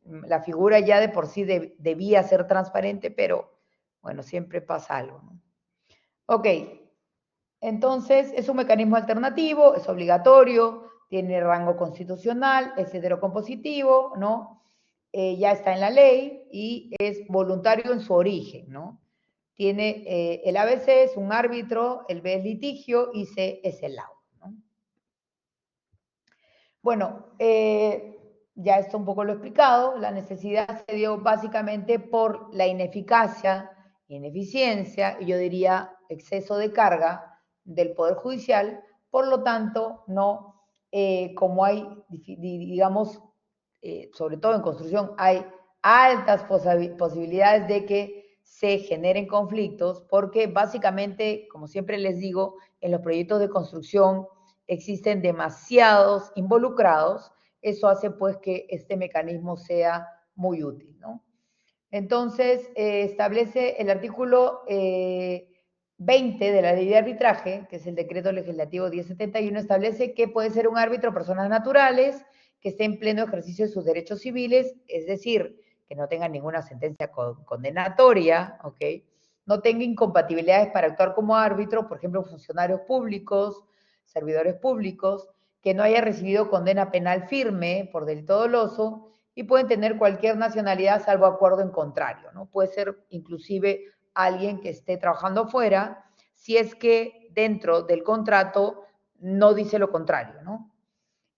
la figura ya de por sí debía ser transparente, pero bueno, siempre pasa algo, ¿no? Ok, entonces es un mecanismo alternativo, es obligatorio, tiene rango constitucional, es heterocompositivo, ¿no? Ya está en la ley y es voluntario en su origen, ¿no? Tiene el ABC es un árbitro, el B es litigio y C es el laudo, ¿no? Bueno, ya esto un poco lo he explicado, la necesidad se dio básicamente por la ineficacia, ineficiencia y yo diría exceso de carga del Poder Judicial, por lo tanto, no, como hay, digamos, sobre todo en construcción, hay altas posibilidades de que se generen conflictos, porque básicamente, como siempre les digo, en los proyectos de construcción existen demasiados involucrados, eso hace pues que este mecanismo sea muy útil, ¿no? Entonces, establece el artículo 20 de la ley de arbitraje, que es el decreto legislativo 1071, establece que puede ser un árbitro personas naturales que esté en pleno ejercicio de sus derechos civiles, es decir, que no tenga ninguna sentencia condenatoria, ¿ok? No tenga incompatibilidades para actuar como árbitro, por ejemplo, funcionarios públicos, servidores públicos, que no haya recibido condena penal firme por delito doloso, y pueden tener cualquier nacionalidad salvo acuerdo en contrario, ¿no? Puede ser inclusive alguien que esté trabajando fuera, si es que dentro del contrato no dice lo contrario, ¿no?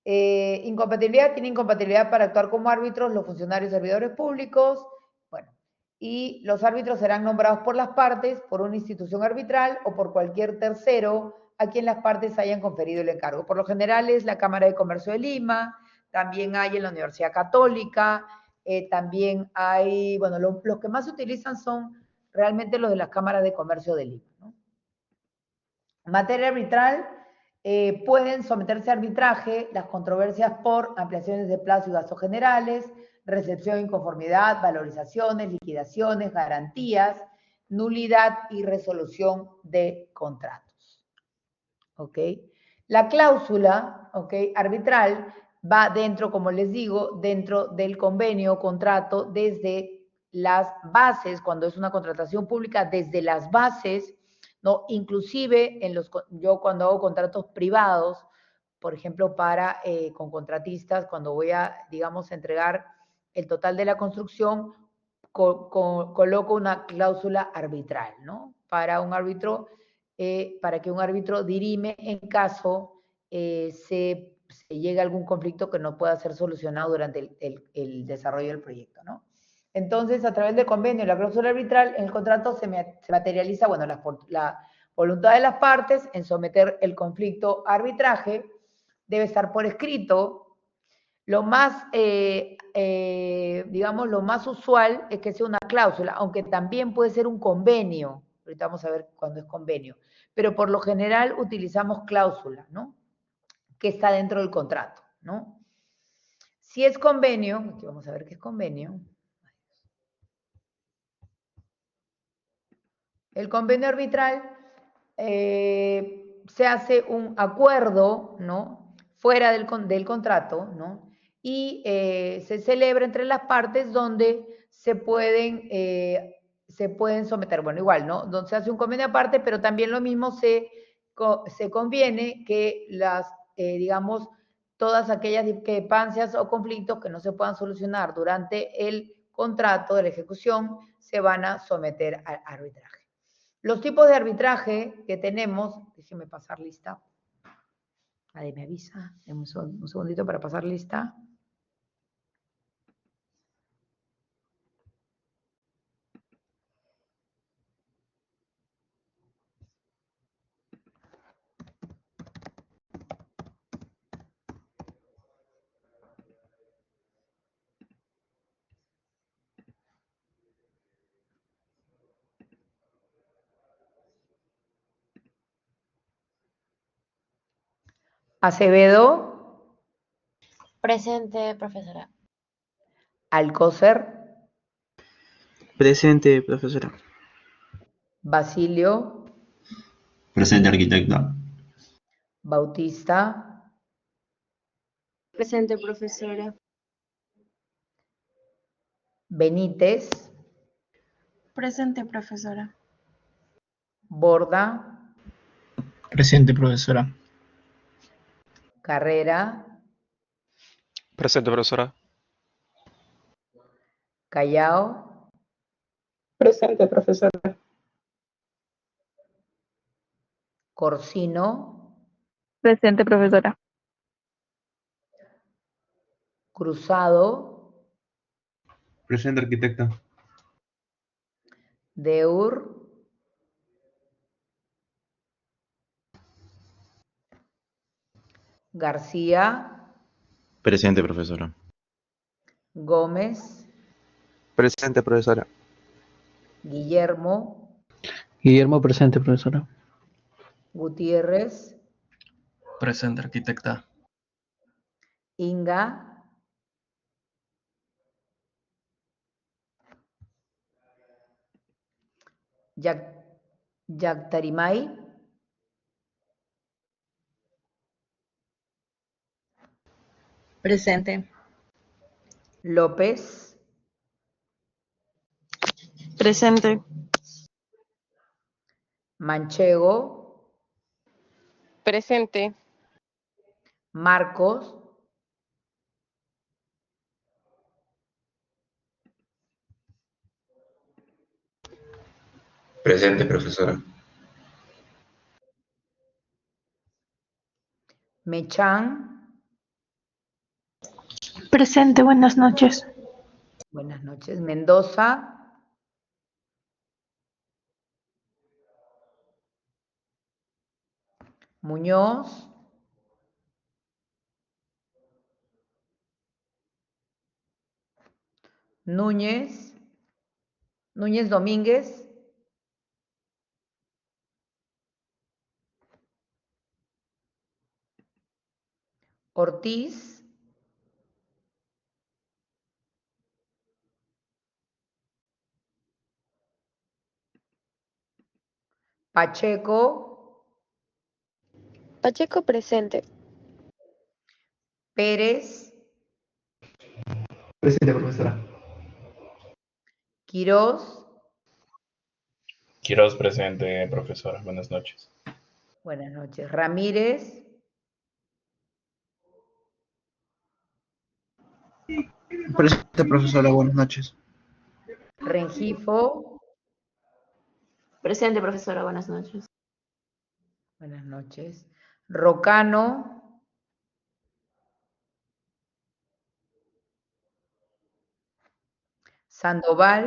Incompatibilidad, tiene incompatibilidad para actuar como árbitros los funcionarios y servidores públicos, bueno, y los árbitros serán nombrados por las partes, por una institución arbitral o por cualquier tercero a quien las partes hayan conferido el encargo. Por lo general es la Cámara de Comercio de Lima, también hay en la Universidad Católica, también hay, bueno, los que más se utilizan son realmente los de las cámaras de comercio de Lima, ¿no? Materia arbitral, pueden someterse a arbitraje las controversias por ampliaciones de plazo y gastos generales, recepción, inconformidad, valorizaciones, liquidaciones, garantías, nulidad y resolución de contratos. ¿Ok? La cláusula, ¿ok?, arbitral va dentro, como les digo, dentro del convenio o contrato, desde las bases, cuando es una contratación pública, desde las bases, ¿no? Inclusive yo cuando hago contratos privados, por ejemplo, con contratistas, cuando voy a, digamos, entregar el total de la construcción, coloco una cláusula arbitral, ¿no? Para que un árbitro dirime en caso se llegue a algún conflicto que no pueda ser solucionado durante el desarrollo del proyecto, ¿no? Entonces, a través del convenio y la cláusula arbitral, en el contrato se materializa, bueno, la voluntad de las partes en someter el conflicto a arbitraje, debe estar por escrito. Lo más, digamos, lo más usual es que sea una cláusula, aunque también puede ser un convenio. Ahorita vamos a ver cuándo es convenio. Pero por lo general utilizamos cláusula, ¿no? Que está dentro del contrato, ¿no? Si es convenio, aquí vamos a ver qué es convenio. El convenio arbitral se hace un acuerdo, ¿no?, fuera del contrato, ¿no? Y se celebra entre las partes donde se se pueden someter. Bueno, igual, ¿no? Donde se hace un convenio aparte, pero también lo mismo se conviene que digamos, todas aquellas discrepancias o conflictos que no se puedan solucionar durante el contrato de la ejecución se van a someter al arbitraje. Los tipos de arbitraje que tenemos, déjenme pasar lista. Nadie me avisa, un segundito para pasar lista. Acevedo, Presente, profesora. Alcócer, Presente, profesora. Basilio, Presente, arquitecta. Bautista, Presente, profesora. Benítez, Presente, profesora. Borda, Presente, profesora. Carrera, Presente, profesora. Callao, Presente, profesora. Corsino, Presente, profesora. Cruzado, Presente, arquitecta. Deur, García, Presente, profesora. Gómez, Presente, profesora. Guillermo, Guillermo, presente, profesora. Gutiérrez, Presente, arquitecta. Inga, Yactarimay, Presente. López, Presente. Manchego, Presente. Marcos, Presente, profesora. Mechán, Presente, buenas noches. buenas noches, Mendoza, Muñoz, Núñez, Núñez Domínguez, Ortiz, Pacheco, Pacheco, presente. Pérez, Presente, profesora. Quirós, Quiroz presente, profesora. Buenas noches. buenas noches, Ramírez, Presente, profesora. Buenas noches. Rengifo, Presente, profesora. Buenas noches. buenas noches, Rocano, Sandoval,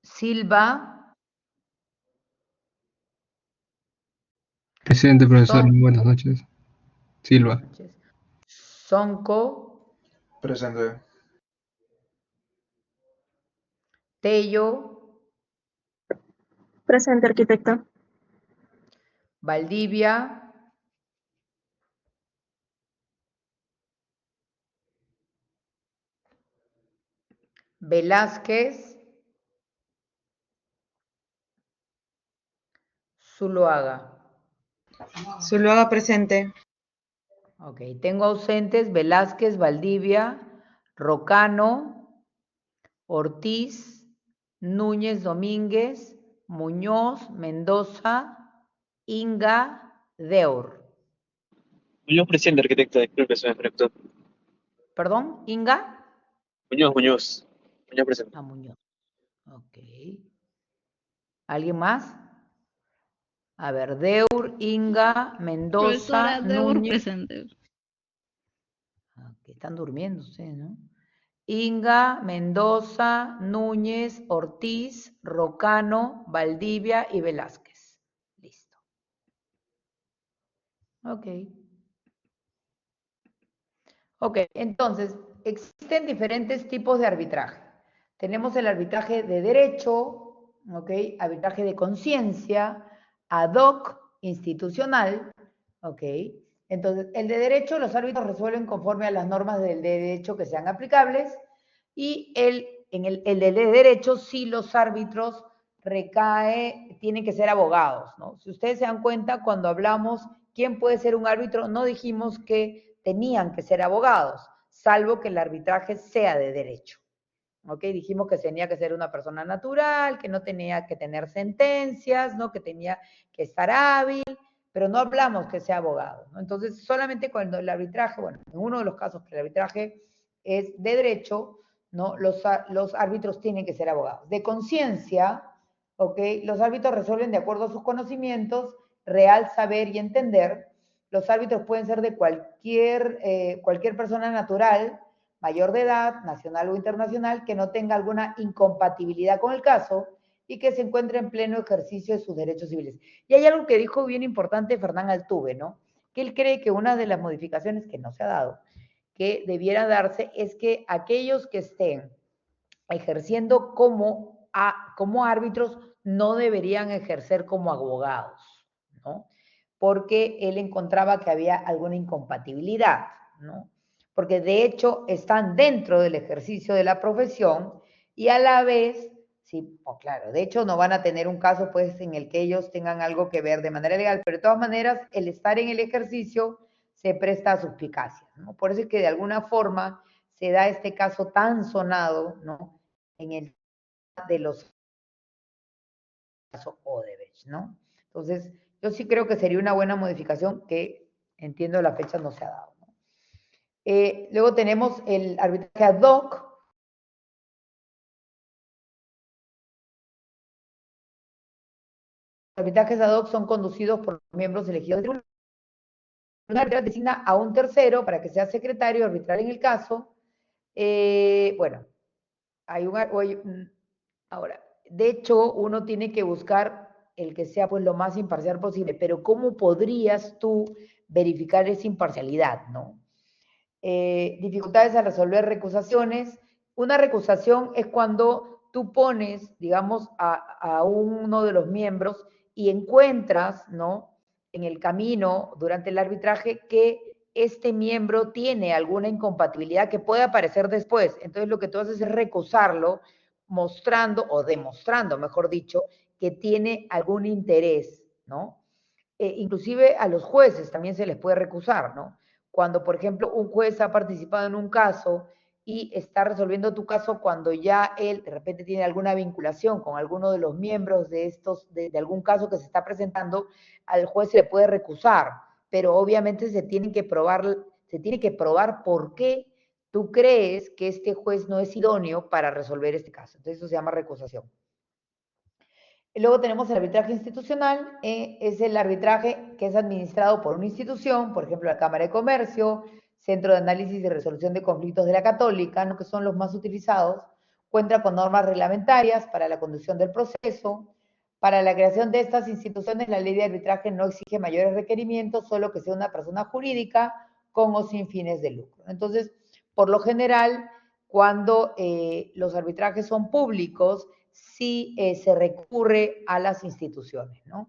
Silva, Presente, profesor. Son, Buenas noches. Silva. buenas noches, Sonco, Presente. Tello, Presente, arquitecta. Valdivia, Velázquez, Zuluaga. Zuluaga presente. Ok, tengo ausentes Velázquez, Valdivia, Rocano, Ortiz, Núñez Domínguez, Muñoz, Mendoza, Inga, Deur. Muñoz presente, arquitecta, disculpe, se me conectó. ¿Perdón? ¿Inga? Muñoz presente. Ah, Muñoz. Ok. ¿Alguien más? A ver, Deur, Inga, Mendoza, Profesora Deur Núñez. presente. Ok, están durmiendo ustedes, ¿no? Inga, Mendoza, Núñez, Ortiz, Rocano, Valdivia y Velázquez. Listo. Ok. Ok, entonces, existen diferentes tipos de arbitraje. Tenemos el arbitraje de derecho, ok, arbitraje de conciencia, ad hoc, institucional, ok. Entonces, el de derecho, los árbitros resuelven conforme a las normas del de derecho que sean aplicables, y el de derecho, sí los árbitros tienen que ser abogados, ¿no? Si ustedes se dan cuenta, cuando hablamos quién puede ser un árbitro, no dijimos que tenían que ser abogados, salvo que el arbitraje sea de derecho. ¿Ok? Dijimos que tenía que ser una persona natural, que no tenía que tener sentencias, ¿no? Que tenía que estar hábil, pero no hablamos que sea abogado, ¿no? Entonces, solamente cuando el arbitraje, bueno, en uno de los casos que el arbitraje es de derecho, ¿no? Los árbitros tienen que ser abogados. De conciencia, ¿ok? Los árbitros resuelven de acuerdo a sus conocimientos, real saber y entender. Los árbitros pueden ser de cualquier persona natural, mayor de edad, nacional o internacional, que no tenga alguna incompatibilidad con el caso y que se encuentre en pleno ejercicio de sus derechos civiles. Y hay algo que dijo bien importante Fernán Altuve, ¿no? Que él cree que una de las modificaciones que no se ha dado, que debiera darse, es que aquellos que estén ejerciendo como árbitros no deberían ejercer como abogados, ¿no? Porque él encontraba que había alguna incompatibilidad, ¿no? Porque de hecho están dentro del ejercicio de la profesión y a la vez, sí, oh, claro, de hecho no van a tener un caso pues en el que ellos tengan algo que ver de manera legal, pero de todas maneras el estar en el ejercicio se presta a suspicacias, ¿no? Por eso es que de alguna forma se da este caso tan sonado, ¿no? En el de los casos Odebrecht, ¿no? Entonces, yo sí creo que sería una buena modificación que, entiendo, la fecha no se ha dado, ¿no? Luego tenemos el arbitraje ad hoc. Los arbitrajes ad hoc son conducidos por los miembros elegidos del tribunal. Un árbitro designa a un tercero para que sea secretario arbitral en el caso. Bueno, ahora, de hecho, uno tiene que buscar el que sea pues lo más imparcial posible, pero ¿cómo podrías tú verificar esa imparcialidad, no? Dificultades al resolver recusaciones. Una recusación es cuando tú pones, digamos, a uno de los miembros y encuentras, ¿no? En el camino, durante el arbitraje, que este miembro tiene alguna incompatibilidad que puede aparecer después. Entonces lo que tú haces es recusarlo, mostrando o demostrando, mejor dicho, que tiene algún interés, ¿no? Inclusive a los jueces también se les puede recusar, ¿no? Cuando, por ejemplo, un juez ha participado en un caso y está resolviendo tu caso cuando ya él de repente tiene alguna vinculación con alguno de los miembros de algún caso que se está presentando, al juez se le puede recusar, pero obviamente se tiene que probar por qué tú crees que este juez no es idóneo para resolver este caso. Entonces eso se llama recusación. Luego tenemos el arbitraje institucional, es el arbitraje que es administrado por una institución, por ejemplo, la Cámara de Comercio, Centro de Análisis y Resolución de Conflictos de la Católica, ¿no? Que son los más utilizados, cuenta con normas reglamentarias para la conducción del proceso. Para la creación de estas instituciones, la ley de arbitraje no exige mayores requerimientos, solo que sea una persona jurídica con o sin fines de lucro. Entonces, por lo general, cuando los arbitrajes son públicos, sí se recurre a las instituciones, ¿no?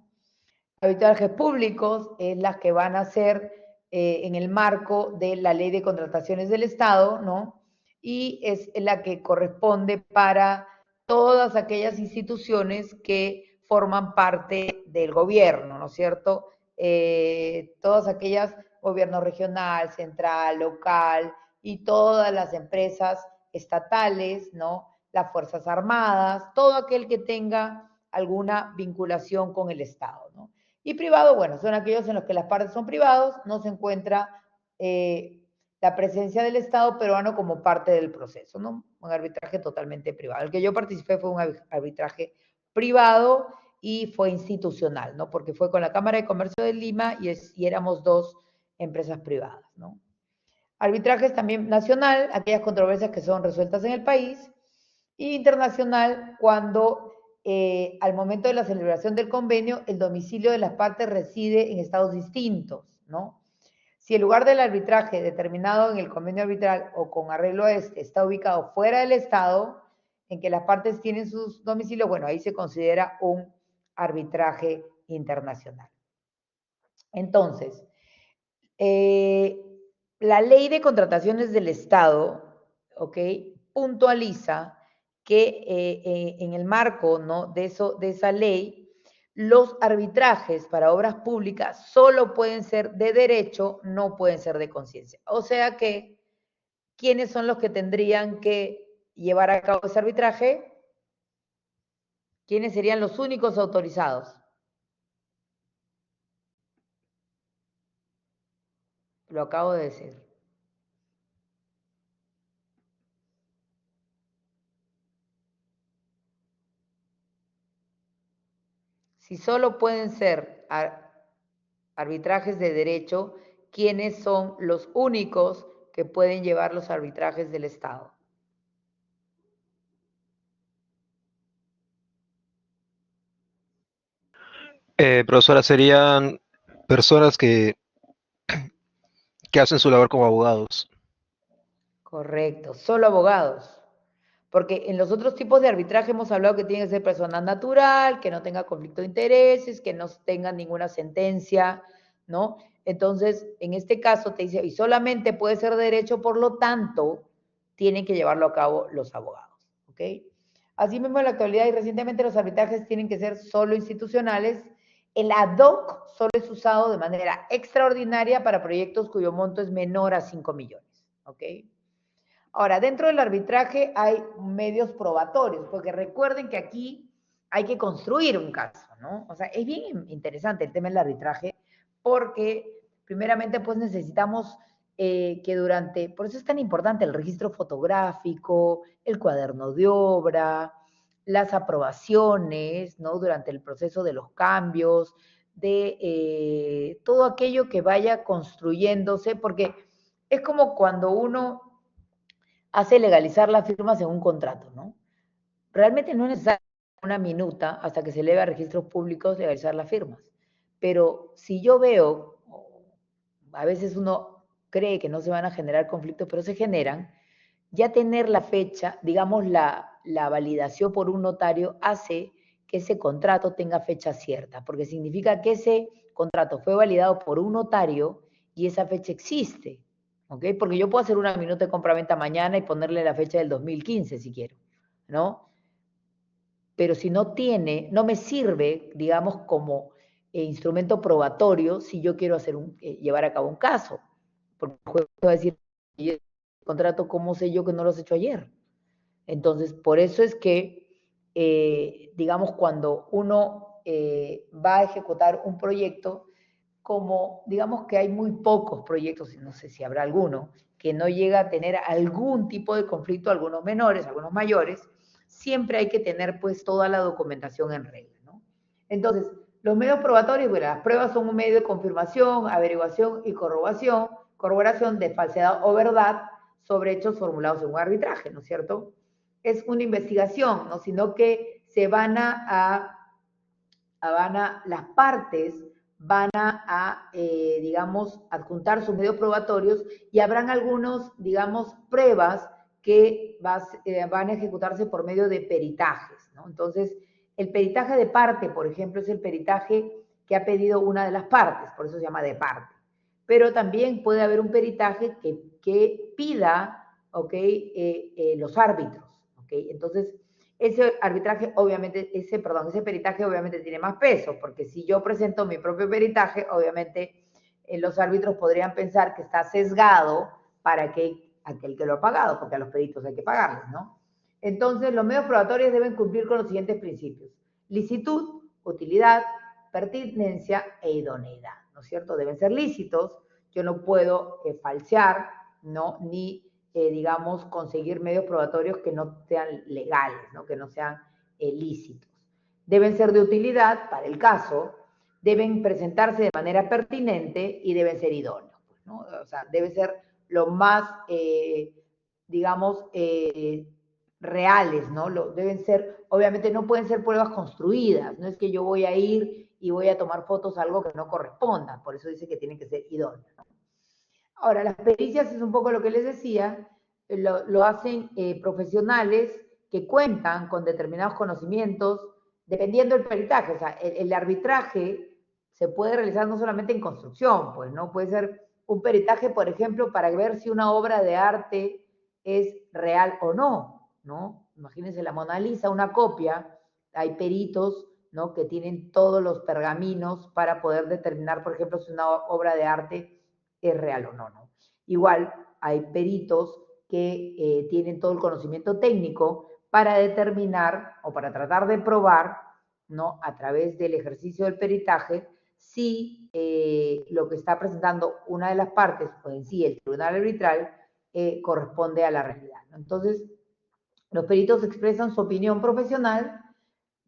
Arbitrajes públicos es las que van a ser en el marco de la Ley de Contrataciones del Estado, ¿no? Y es la que corresponde para todas aquellas instituciones que forman parte del gobierno, ¿no es cierto? todas aquellas, gobierno regional, central, local, y todas las empresas estatales, ¿no? Las Fuerzas Armadas, todo aquel que tenga alguna vinculación con el Estado, ¿no? Y privado, bueno, son aquellos en los que las partes son privados, no se encuentra la presencia del Estado peruano como parte del proceso, ¿no? Un arbitraje totalmente privado. El que yo participé fue un arbitraje privado y fue institucional, ¿no? Porque fue con la Cámara de Comercio de Lima y éramos 2 empresas privadas, ¿no? Arbitrajes también nacional, aquellas controversias que son resueltas en el país, y internacional cuando al momento de la celebración del convenio el domicilio de las partes reside en estados distintos, ¿no? Si el lugar del arbitraje determinado en el convenio arbitral o con arreglo a este está ubicado fuera del estado en que las partes tienen sus domicilios, bueno, ahí se considera un arbitraje internacional. Entonces, la ley de contrataciones del Estado, ¿ok?, puntualiza que en el marco, ¿no?, de esa ley, los arbitrajes para obras públicas solo pueden ser de derecho, no pueden ser de conciencia. O sea que, ¿quiénes son los que tendrían que llevar a cabo ese arbitraje? ¿Quiénes serían los únicos autorizados? Lo acabo de decir. Si solo pueden ser arbitrajes de derecho, ¿quiénes son los únicos que pueden llevar los arbitrajes del Estado? Profesora, serían personas que hacen su labor como abogados. Correcto, solo abogados. Porque en los otros tipos de arbitraje hemos hablado que tiene que ser persona natural, que no tenga conflicto de intereses, que no tenga ninguna sentencia, ¿no? Entonces, en este caso te dice, y solamente puede ser de derecho, por lo tanto, tienen que llevarlo a cabo los abogados, ¿ok? Asimismo, en la actualidad y recientemente los arbitrajes tienen que ser solo institucionales. El ad hoc solo es usado de manera extraordinaria para proyectos cuyo monto es menor a 5 millones, ¿ok? Ahora, dentro del arbitraje hay medios probatorios, porque recuerden que aquí hay que construir un caso, ¿no? O sea, es bien interesante el tema del arbitraje, porque primeramente pues necesitamos por eso es tan importante el registro fotográfico, el cuaderno de obra, las aprobaciones, ¿no?, durante el proceso de los cambios, de todo aquello que vaya construyéndose, porque es como cuando uno hace legalizar las firmas en un contrato, ¿no? Realmente no es necesario una minuta hasta que se eleve a registros públicos legalizar las firmas. Pero si yo veo, a veces uno cree que no se van a generar conflictos, pero se generan, ya tener la fecha, digamos la validación por un notario hace que ese contrato tenga fecha cierta, porque significa que ese contrato fue validado por un notario y esa fecha existe. ¿Ok? Porque yo puedo hacer una minuta de compraventa mañana y ponerle la fecha del 2015 si quiero, ¿no? Pero si no tiene, no me sirve, digamos, como instrumento probatorio si yo quiero llevar a cabo un caso. Porque el juez va a decir, ¿y el contrato cómo sé yo que no lo has hecho ayer? Entonces, por eso es que, digamos, cuando uno va a ejecutar un proyecto, como digamos que hay muy pocos proyectos, y no sé si habrá alguno, que no llega a tener algún tipo de conflicto, algunos menores, algunos mayores, siempre hay que tener pues toda la documentación en regla, ¿no? Entonces, los medios probatorios, bueno, las pruebas son un medio de confirmación, averiguación y corroboración de falsedad o verdad sobre hechos formulados en un arbitraje, ¿no es cierto? Es una investigación, ¿no? Sino que las partes van a digamos, adjuntar sus medios probatorios y habrán algunos, digamos, pruebas que van a ejecutarse por medio de peritajes, ¿no? Entonces, el peritaje de parte, por ejemplo, es el peritaje que ha pedido una de las partes, por eso se llama de parte. Pero también puede haber un peritaje que pida, ¿ok?, los árbitros, ¿ok? Entonces, ese arbitraje obviamente, ese peritaje obviamente tiene más peso, porque si yo presento mi propio peritaje, obviamente los árbitros podrían pensar que está sesgado para aquel que lo ha pagado, porque a los peritos hay que pagarles, ¿no? Entonces, los medios probatorios deben cumplir con los siguientes principios: licitud, utilidad, pertinencia e idoneidad, ¿no es cierto? Deben ser lícitos, yo no puedo falsear, ¿no? Ni, digamos, conseguir medios probatorios que no sean legales, ¿no? Que no sean lícitos. Deben ser de utilidad para el caso, deben presentarse de manera pertinente y deben ser idóneos, ¿no? O sea, deben ser lo más, digamos, reales, ¿no? Deben ser, obviamente no pueden ser pruebas construidas, no es que yo voy a ir y voy a tomar fotos a algo que no corresponda, por eso dice que tienen que ser idóneos, ¿no? Ahora, las pericias es un poco lo que les decía, lo hacen profesionales que cuentan con determinados conocimientos, dependiendo del peritaje. O sea, el arbitraje se puede realizar no solamente en construcción, pues, ¿no? Puede ser un peritaje, por ejemplo, para ver si una obra de arte es real o no, ¿no? Imagínense la Mona Lisa, una copia, hay peritos, ¿no? Que tienen todos los pergaminos para poder determinar, por ejemplo, si una obra de arte es real o no, ¿no? Igual hay peritos que tienen todo el conocimiento técnico para determinar o para tratar de probar, ¿no? A través del ejercicio del peritaje, si lo que está presentando una de las partes, o en sí el tribunal arbitral, corresponde a la realidad, ¿no? Entonces, los peritos expresan su opinión profesional,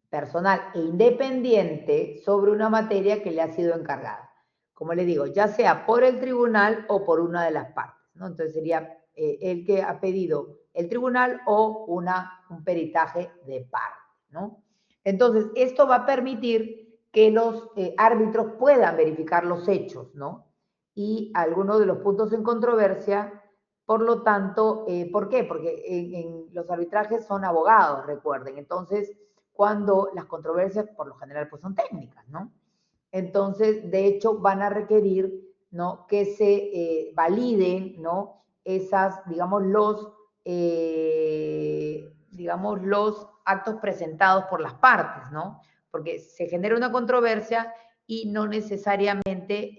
personal e independiente sobre una materia que le ha sido encargada. Como le digo, ya sea por el tribunal o por una de las partes, ¿no? Entonces sería el que ha pedido el tribunal o un peritaje de parte, ¿no? Entonces, esto va a permitir que los árbitros puedan verificar los hechos, ¿no? Y algunos de los puntos en controversia, por lo tanto, ¿por qué? Porque en los arbitrajes son abogados, recuerden. Entonces, cuando las controversias, por lo general, pues son técnicas, ¿no? Entonces, de hecho, van a requerir, ¿no? Que se validen, ¿no? Esas, digamos, los actos presentados por las partes, ¿no? Porque se genera una controversia y no necesariamente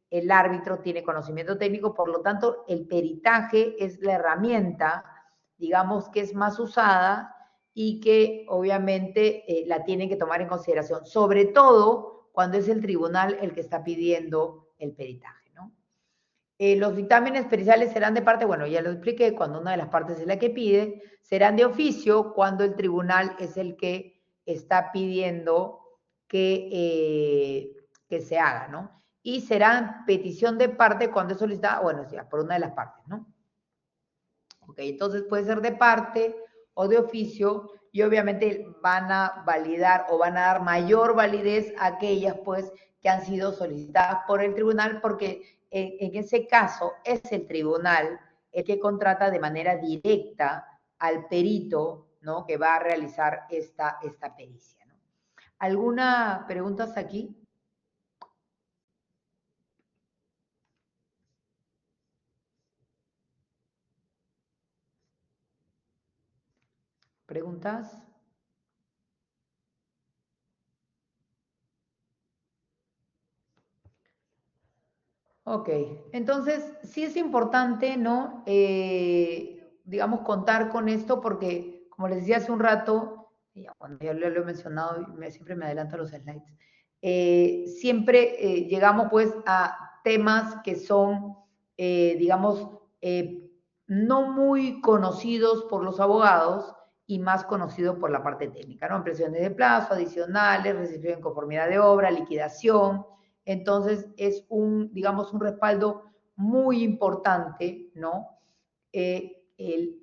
el árbitro tiene conocimiento técnico, por lo tanto, el peritaje es la herramienta, digamos, que es más usada y que obviamente la tienen que tomar en consideración, sobre todo cuando es el tribunal el que está pidiendo el peritaje, ¿no? Los dictámenes periciales serán de parte, bueno, ya lo expliqué, cuando una de las partes es la que pide, serán de oficio cuando el tribunal es el que está pidiendo que se haga, ¿no? Y serán petición de parte cuando es solicitada, bueno, sí, por una de las partes, ¿no? Ok, entonces puede ser de parte o de oficio, y obviamente van a validar o van a dar mayor validez a aquellas, pues, que han sido solicitadas por el tribunal, porque en ese caso es el tribunal el que contrata de manera directa al perito, ¿no? Que va a realizar esta pericia, ¿no? ¿Alguna pregunta hasta aquí? ¿Preguntas? Ok, entonces sí es importante, ¿no? Digamos, contar con esto porque, como les decía hace un rato, cuando ya lo he mencionado, siempre me adelanto a los slides, siempre llegamos pues a temas que son, digamos, no muy conocidos por los abogados y más conocidos por la parte técnica, ¿no? Ampliaciones de plazo, adicionales, recepción en conformidad de obra, liquidación. Entonces, es digamos, un respaldo muy importante, ¿no?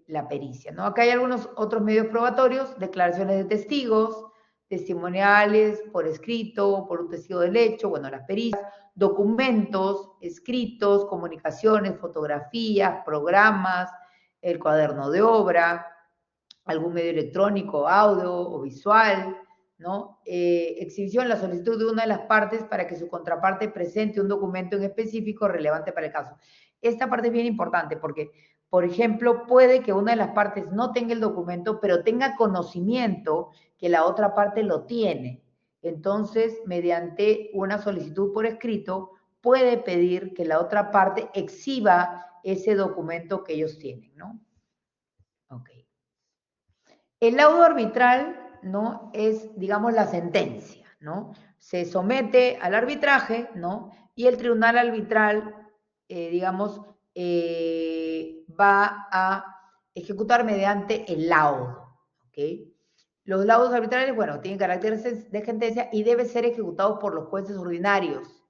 La pericia, ¿no? Acá hay algunos otros medios probatorios, declaraciones de testigos, testimoniales por escrito, por un testigo del hecho, bueno, las pericias, documentos escritos, comunicaciones, fotografías, programas, el cuaderno de obra, algún medio electrónico, audio o visual, ¿no? Exhibición, la solicitud de una de las partes para que su contraparte presente un documento en específico relevante para el caso. Esta parte es bien importante porque por ejemplo, puede que una de las partes no tenga el documento, pero tenga conocimiento que la otra parte lo tiene. Entonces, mediante una solicitud por escrito, puede pedir que la otra parte exhiba ese documento que ellos tienen, ¿no? Ok. El laudo arbitral, ¿no? Es, digamos, la sentencia, ¿no? Se somete al arbitraje, ¿no? Y el tribunal arbitral, digamos, va a ejecutar mediante el laudo, ¿ok? Los laudos arbitrales, bueno, tienen carácter de sentencia y deben ser ejecutados por los jueces ordinarios.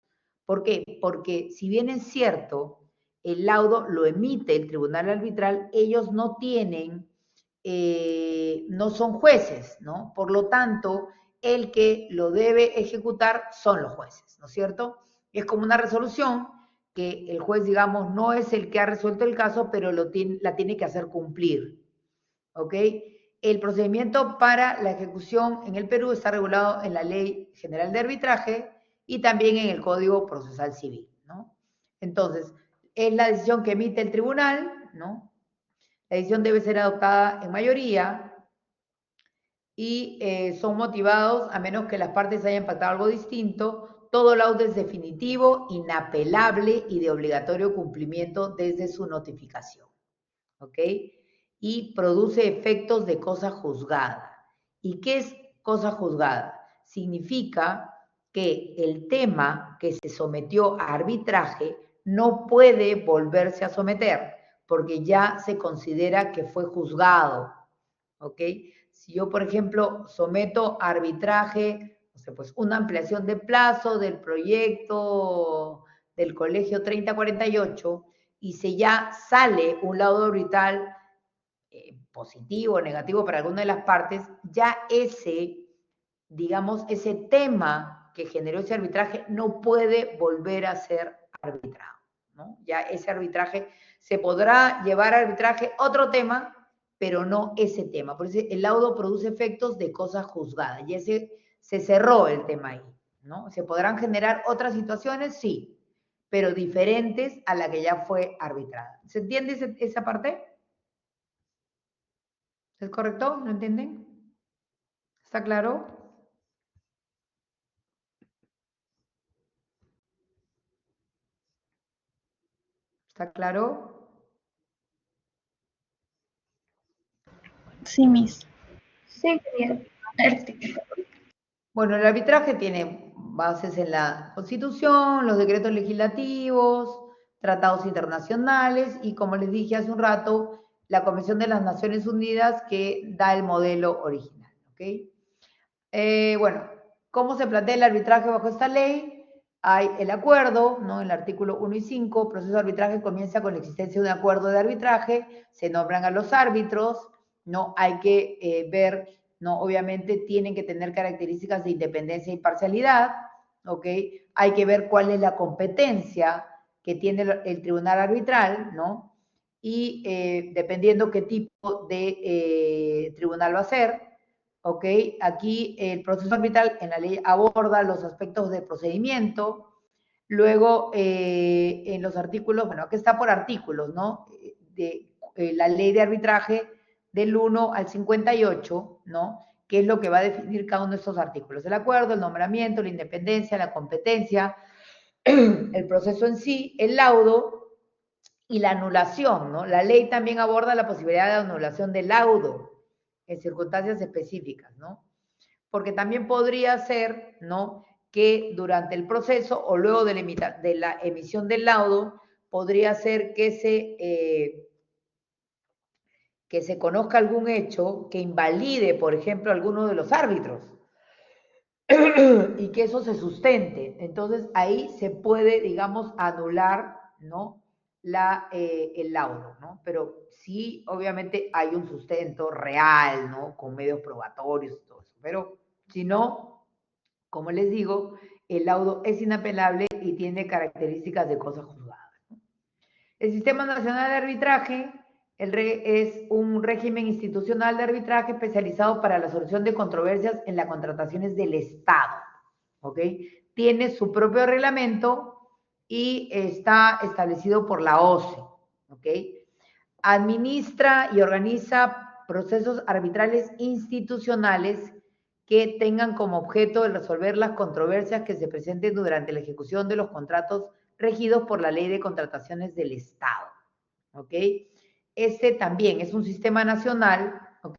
¿Por qué? Porque si bien es cierto, el laudo lo emite el tribunal arbitral, ellos no tienen, no son jueces, ¿no? Por lo tanto, el que lo debe ejecutar son los jueces, ¿no es cierto? Es como una resolución que el juez, digamos, no es el que ha resuelto el caso, pero la tiene que hacer cumplir, ¿ok? El procedimiento para la ejecución en el Perú está regulado en la Ley General de Arbitraje y también en el Código Procesal Civil, ¿no? Entonces, es la decisión que emite el tribunal, ¿no? La decisión debe ser adoptada en mayoría y son motivados, a menos que las partes hayan pactado algo distinto. Todo laudo es definitivo, inapelable y de obligatorio cumplimiento desde su notificación, ¿ok? Y produce efectos de cosa juzgada. ¿Y qué es cosa juzgada? Significa que el tema que se sometió a arbitraje no puede volverse a someter, porque ya se considera que fue juzgado, ¿ok? Si yo, por ejemplo, someto a arbitraje, no sé, pues una ampliación de plazo del proyecto del colegio 3048 y se ya sale un laudo arbitral positivo o negativo para alguna de las partes, ya ese, digamos, ese tema que generó ese arbitraje no puede volver a ser arbitrado, ¿no? Ya ese arbitraje, se podrá llevar a arbitraje otro tema, pero no ese tema. Por eso el laudo produce efectos de cosa juzgada, y ese se cerró el tema ahí, ¿no? ¿Se podrán generar otras situaciones? Sí, pero diferentes a la que ya fue arbitrada. ¿Se entiende esa parte? ¿Es correcto? ¿Lo entienden? ¿Está claro? ¿Está claro? Sí, Miss. Sí, bien. Bueno, el arbitraje tiene bases en la Constitución, los decretos legislativos, tratados internacionales y, como les dije hace un rato, la Convención de las Naciones Unidas que da el modelo original, ¿ok? Bueno, ¿cómo se plantea el arbitraje bajo esta ley? Hay el acuerdo, ¿no? El artículo 1 y 5, proceso de arbitraje comienza con la existencia de un acuerdo de arbitraje, se nombran a los árbitros, ¿no? Hay que ver, ¿no? Obviamente tienen que tener características de independencia e imparcialidad, ¿ok? Hay que ver cuál es la competencia que tiene el tribunal arbitral, ¿no? Y dependiendo qué tipo de tribunal va a ser, ¿ok? Aquí el proceso arbitral en la ley aborda los aspectos de procedimiento. Luego, en los artículos, bueno, aquí está por artículos, ¿no? De la ley de arbitraje del 1 al 58, ¿no? ¿Qué es lo que va a definir cada uno de estos artículos? El acuerdo, el nombramiento, la independencia, la competencia, el proceso en sí, el laudo y la anulación, ¿no? La ley también aborda la posibilidad de anulación del laudo en circunstancias específicas, ¿no? Porque también podría ser, ¿no?, que durante el proceso o luego de la emisión del laudo, podría ser que se conozca algún hecho que invalide, por ejemplo, a alguno de los árbitros y que eso se sustente. Entonces, ahí se puede, digamos, anular, ¿no?, el laudo, ¿no? Pero sí, obviamente, hay un sustento real, ¿no?, con medios probatorios y todo eso. Pero si no, como les digo, el laudo es inapelable y tiene características de cosa juzgada, ¿no? El Sistema Nacional de Arbitraje es un régimen institucional de arbitraje especializado para la solución de controversias en las contrataciones del Estado, ¿ok? Tiene su propio reglamento y está establecido por la OCE, ¿ok? administra y organiza procesos arbitrales institucionales que tengan como objeto el resolver las controversias que se presenten durante la ejecución de los contratos regidos por la Ley de Contrataciones del Estado. ¿Ok? Este también es un sistema nacional, ¿ok?,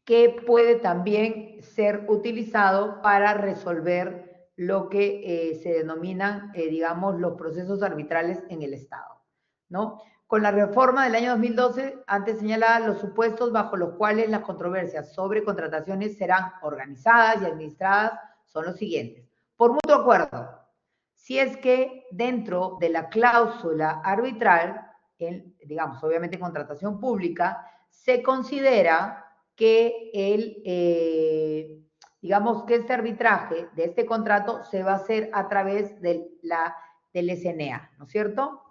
que puede también ser utilizado para resolver lo que se denominan, digamos, los procesos arbitrales en el Estado, ¿no? Con la reforma del año 2012, antes señalada, los supuestos bajo los cuales las controversias sobre contrataciones serán organizadas y administradas son los siguientes. Por mutuo acuerdo, si es que dentro de la cláusula arbitral, digamos, obviamente contratación pública, se considera que digamos que este arbitraje de este contrato se va a hacer a través del SNA, ¿no es cierto?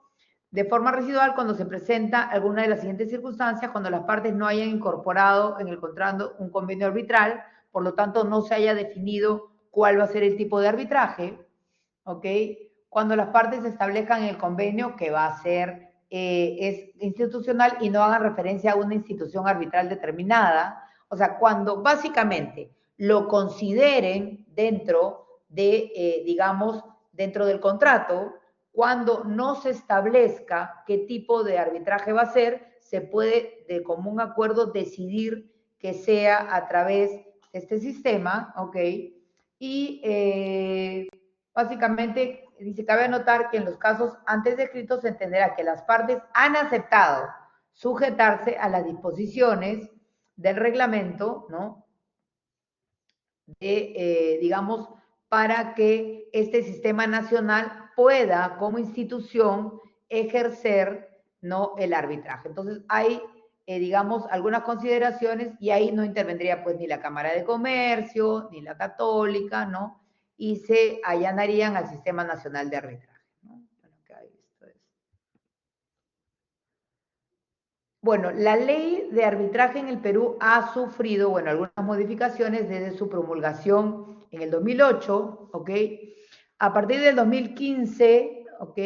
De forma residual, cuando se presenta alguna de las siguientes circunstancias, cuando las partes no hayan incorporado en el contrato un convenio arbitral, por lo tanto no se haya definido cuál va a ser el tipo de arbitraje, ¿ok? Cuando las partes establezcan en el convenio que va a ser es institucional y no hagan referencia a una institución arbitral determinada, o sea, cuando básicamente lo consideren dentro de, digamos, dentro del contrato, cuando no se establezca qué tipo de arbitraje va a ser, se puede de común acuerdo decidir que sea a través de este sistema, ¿ok? Y básicamente dice, cabe anotar que en los casos antes descritos se entenderá que las partes han aceptado sujetarse a las disposiciones del reglamento, ¿no? Digamos, para que este sistema nacional pueda, como institución, ejercer, ¿no?, el arbitraje. Entonces, hay, digamos, algunas consideraciones y ahí no intervendría, pues, ni la Cámara de Comercio, ni la Católica, ¿no? Y se allanarían al Sistema Nacional de Arbitraje, ¿no? Bueno, la ley de arbitraje en el Perú ha sufrido, bueno, algunas modificaciones desde su promulgación en el 2008, ¿ok? A partir del 2015, ¿ok?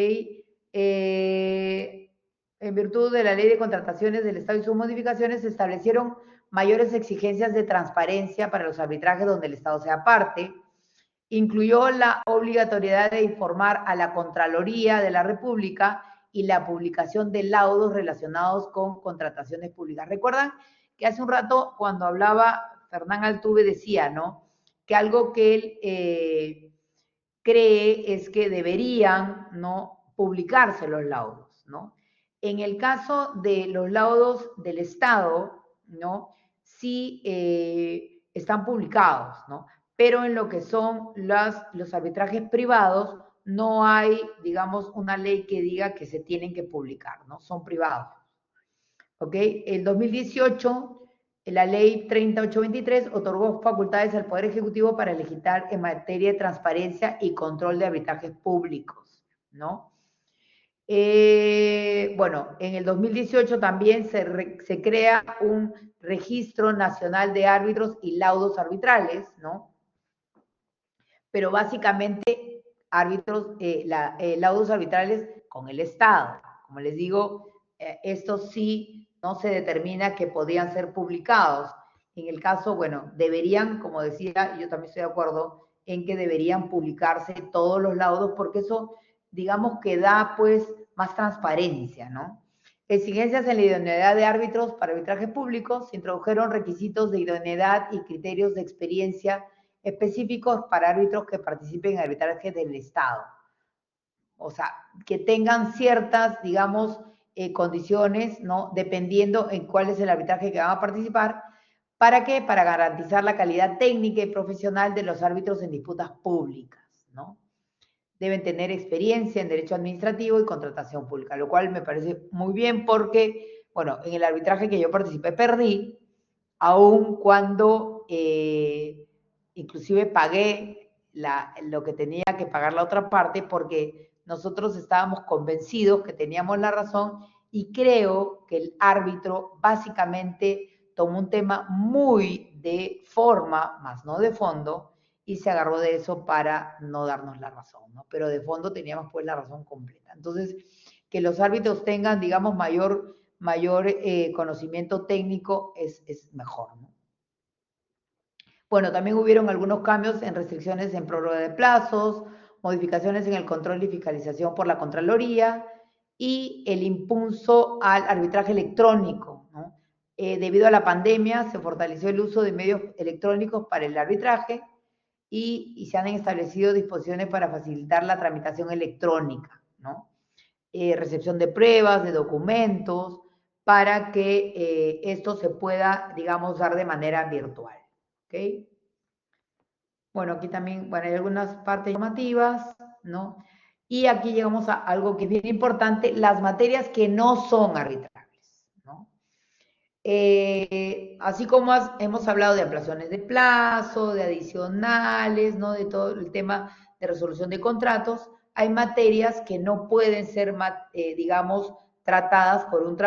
En virtud de la Ley de Contrataciones del Estado y sus modificaciones, se establecieron mayores exigencias de transparencia para los arbitrajes donde el Estado sea parte. Incluyó la obligatoriedad de informar a la Contraloría de la República y la publicación de laudos relacionados con contrataciones públicas. ¿Recuerdan que hace un rato cuando hablaba Fernán Altuve decía, ¿no?, que algo que él cree es que deberían, ¿no?, publicarse los laudos, ¿no? En el caso de los laudos del Estado, ¿no?, sí están publicados, ¿no? Pero en lo que son los arbitrajes privados, no hay, digamos, una ley que diga que se tienen que publicar, ¿no? Son privados. ¿Ok? El 2018, la ley 3823 otorgó facultades al Poder Ejecutivo para legislar en materia de transparencia y control de arbitrajes públicos, ¿no? Bueno, en el 2018 también se crea un registro nacional de árbitros y laudos arbitrales, ¿no? Pero básicamente árbitros, laudos arbitrales con el Estado. Como les digo, estos sí no se determina que podían ser publicados. En el caso, bueno, deberían, como decía, yo también estoy de acuerdo en que deberían publicarse todos los laudos porque eso, digamos, que da pues más transparencia, ¿no? Exigencias en la idoneidad de árbitros para arbitrajes públicos, se introdujeron requisitos de idoneidad y criterios de experiencia específicos para árbitros que participen en arbitrajes del Estado. O sea, que tengan ciertas, digamos, condiciones, ¿no?, dependiendo en cuál es el arbitraje que van a participar. ¿Para qué? Para garantizar la calidad técnica y profesional de los árbitros en disputas públicas, ¿no? Deben tener experiencia en derecho administrativo y contratación pública, lo cual me parece muy bien porque, bueno, en el arbitraje que yo participé perdí, aun cuando inclusive pagué lo que tenía que pagar la otra parte porque nosotros estábamos convencidos que teníamos la razón y creo que el árbitro básicamente tomó un tema muy de forma, más no de fondo, y se agarró de eso para no darnos la razón, ¿no? Pero de fondo teníamos pues la razón completa. Entonces, que los árbitros tengan, digamos, mayor conocimiento técnico es mejor, ¿no? Bueno, también hubieron algunos cambios en restricciones en prórroga de plazos, modificaciones en el control y fiscalización por la Contraloría y el impulso al arbitraje electrónico, ¿no? Debido a la pandemia se fortaleció el uso de medios electrónicos para el arbitraje y se han establecido disposiciones para facilitar la tramitación electrónica, ¿no? Recepción de pruebas, de documentos, para que esto se pueda, digamos, dar de manera virtual. ¿Ok? Bueno, aquí también, bueno, hay algunas partes llamativas, ¿no? Y aquí llegamos a algo que es bien importante, las materias que no son arbitrables, ¿no? Así como hemos hablado de ampliaciones de plazo, de adicionales, ¿no? De todo el tema de resolución de contratos, hay materias que no pueden ser, digamos, tratadas por un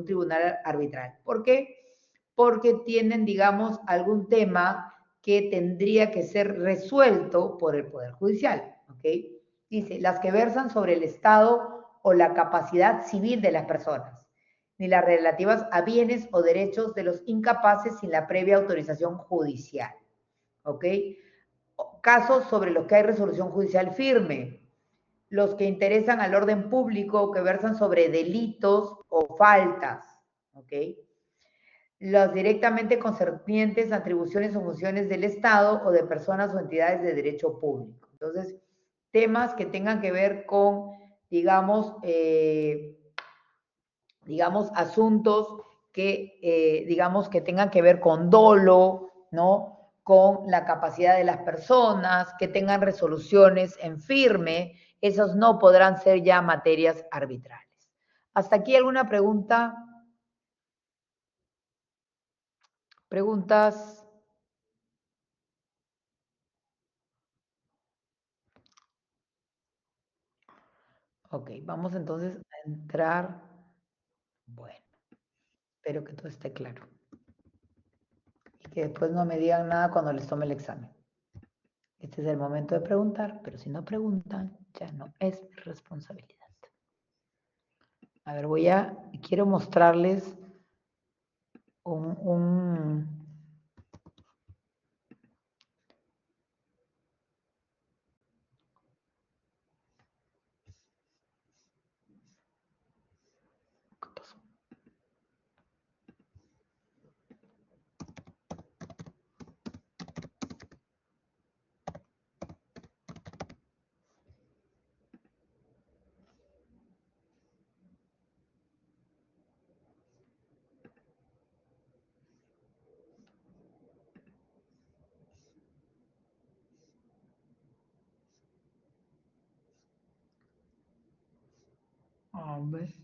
tribunal arbitral. ¿Por qué? Porque tienen, digamos, algún tema que tendría que ser resuelto por el Poder Judicial, ¿ok? Dice, las que versan sobre el estado o la capacidad civil de las personas, ni las relativas a bienes o derechos de los incapaces sin la previa autorización judicial, ¿ok? Casos sobre los que hay resolución judicial firme, los que interesan al orden público o que versan sobre delitos o faltas, ¿ok? Los directamente concernientes a atribuciones o funciones del Estado o de personas o entidades de derecho público. Entonces, temas que tengan que ver con, digamos, asuntos que, digamos, que tengan que ver con dolo, ¿no? Con la capacidad de las personas, que tengan resoluciones en firme, esos no podrán ser ya materias arbitrales. ¿Hasta aquí alguna pregunta? ¿Preguntas? Ok, vamos entonces a entrar. Bueno, espero que todo esté claro. Y que después no me digan nada cuando les tome el examen. Este es el momento de preguntar, pero si no preguntan, ya no es mi responsabilidad. A ver, quiero mostrarles ¿Qué pasó? A ver.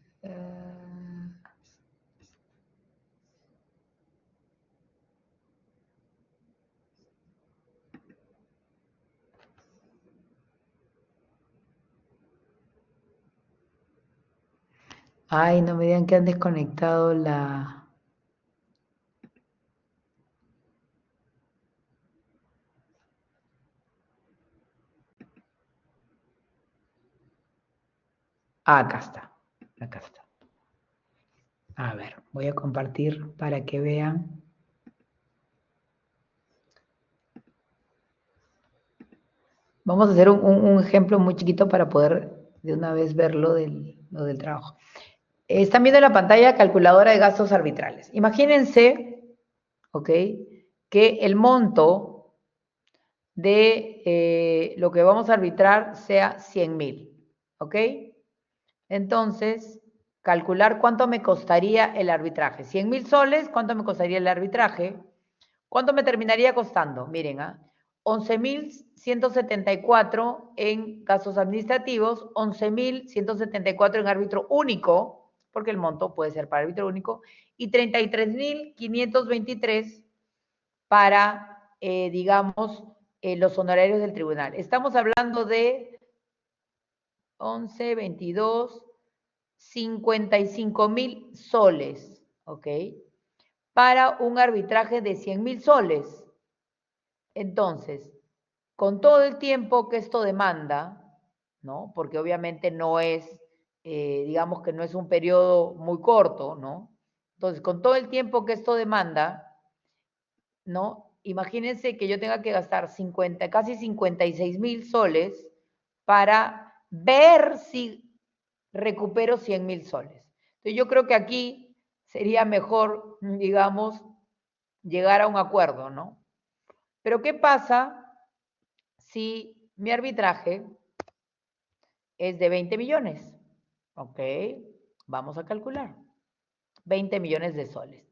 Ay, no me digan que han desconectado la... Ah, acá está. Acá está. A ver, voy a compartir para que vean. Vamos a hacer un ejemplo muy chiquito para poder de una vez ver lo del trabajo. Están viendo en la pantalla calculadora de gastos arbitrales. Imagínense, ¿ok? Que el monto de lo que vamos a arbitrar sea 100,000, ¿ok? Entonces, calcular cuánto me costaría el arbitraje. 100,000 soles, ¿cuánto me costaría el arbitraje? ¿Cuánto me terminaría costando? Miren, 11,174 en gastos administrativos, 11,174 en árbitro único, porque el monto puede ser para árbitro único, y 33,523 para, digamos, los honorarios del tribunal. Estamos hablando de 11, 22, 55,000 soles, ¿ok? Para un arbitraje de 100,000 soles. Entonces, con todo el tiempo que esto demanda, ¿no? Porque obviamente no es digamos que no es un periodo muy corto, ¿no? Entonces, con todo el tiempo que esto demanda, ¿no? Imagínense que yo tenga que gastar 50, casi 56,000 soles para ver si recupero 100,000 soles. Entonces, yo creo que aquí sería mejor, digamos, llegar a un acuerdo, ¿no? Pero ¿qué pasa si mi arbitraje es de 20 millones? Ok, vamos a calcular. 20 millones de soles.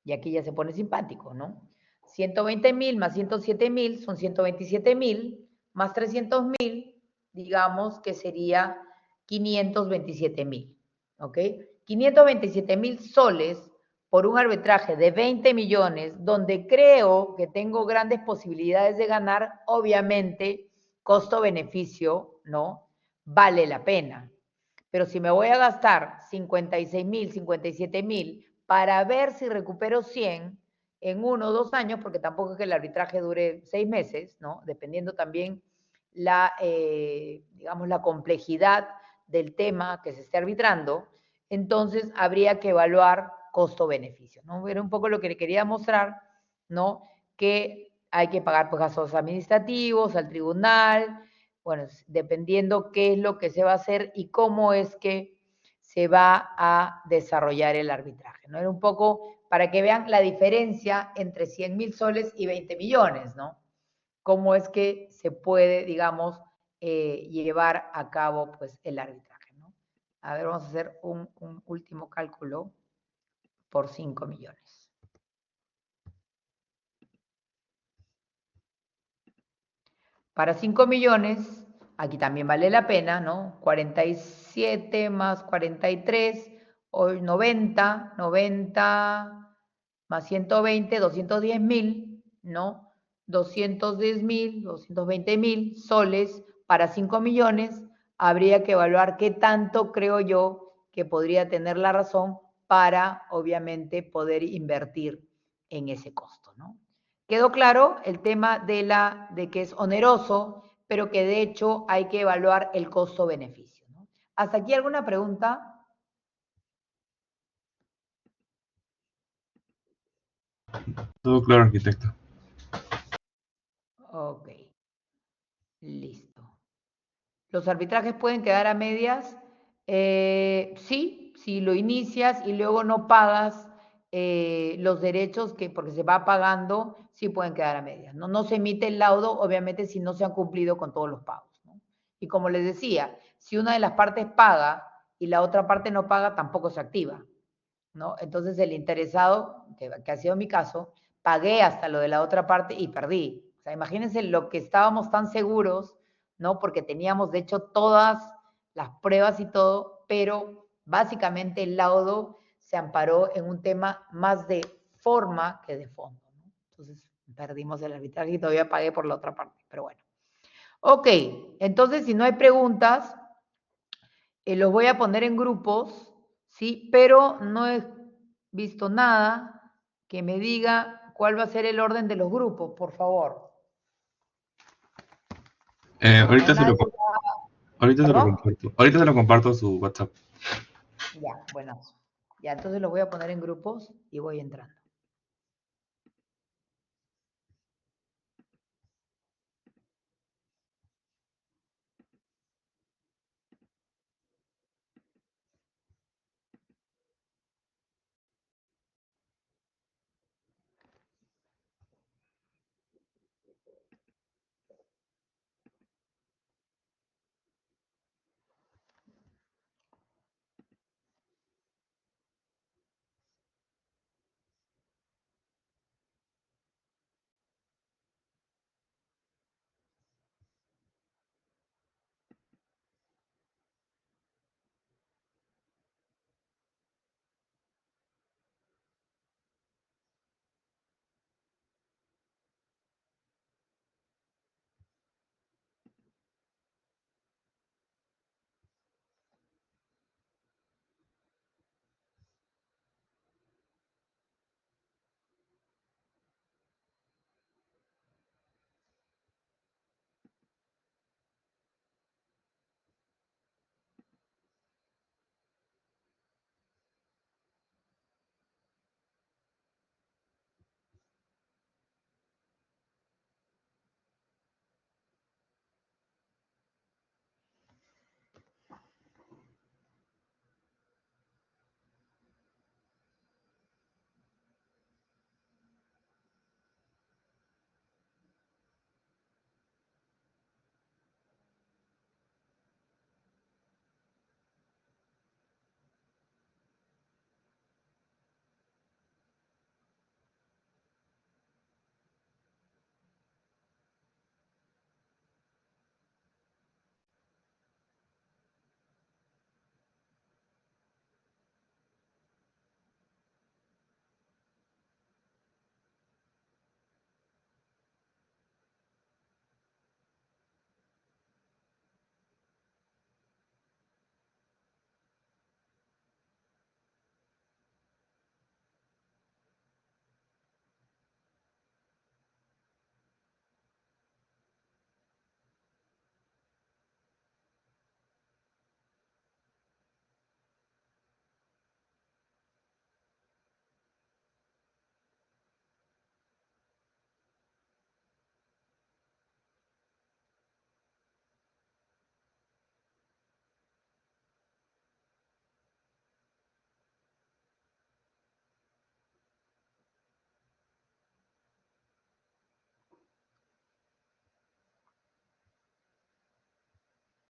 Y aquí ya se pone simpático, ¿no? 120,000 más 107,000 son 127,000, más 300,000, digamos que sería 527,000, ¿ok? 527,000 soles por un arbitraje de 20 millones, donde creo que tengo grandes posibilidades de ganar, obviamente, costo-beneficio, ¿no? Vale la pena. Pero si me voy a gastar 56,000, 57,000 para ver si recupero 100 en 1 o 2 años, porque tampoco es que el arbitraje dure 6 meses, ¿no? Dependiendo también digamos, la complejidad del tema que se esté arbitrando, entonces habría que evaluar costo-beneficio, ¿no? Era un poco lo que le quería mostrar, ¿no? Que hay que pagar pues, gastos administrativos al tribunal, bueno, dependiendo qué es lo que se va a hacer y cómo es que se va a desarrollar el arbitraje, ¿no? Era un poco para que vean la diferencia entre 100,000 soles y 20 millones, ¿no? Cómo es que se puede, digamos, llevar a cabo, pues, el arbitraje, ¿no? A ver, vamos a hacer un último cálculo por 5 millones. Para 5 millones, aquí también vale la pena, ¿no? 47 más 43, 90, 90 más 120, 210,000, ¿no? 210,000, 220,000 soles para 5 millones. Habría que evaluar qué tanto creo yo que podría tener la razón para, obviamente, poder invertir en ese costo, ¿no? Quedó claro el tema de que es oneroso, pero que de hecho hay que evaluar el costo-beneficio, ¿no? ¿Hasta aquí alguna pregunta? Todo claro, arquitecto. Ok, listo. ¿Los arbitrajes pueden quedar a medias? Sí, si lo inicias y luego no pagas los derechos porque se va pagando, sí pueden quedar a medias, ¿no? No se emite el laudo, obviamente, si no se han cumplido con todos los pagos, ¿no? Y como les decía, si una de las partes paga y la otra parte no paga, tampoco se activa, ¿no? Entonces el interesado, que ha sido mi caso, pagué hasta lo de la otra parte y perdí. O sea, imagínense lo que estábamos tan seguros, ¿no? Porque teníamos, de hecho, todas las pruebas y todo, pero básicamente el laudo se amparó en un tema más de forma que de fondo, ¿no? Entonces perdimos el arbitraje y todavía pagué por la otra parte, pero bueno. Ok, entonces si no hay preguntas, los voy a poner en grupos, ¿sí? Pero no he visto nada que me diga cuál va a ser el orden de los grupos, por favor. Ahorita, se lo, ahorita se lo ¿Perdón? comparto. Ahorita se lo comparto a su WhatsApp. Ya, buenas. Ya, entonces los voy a poner en grupos y voy entrando.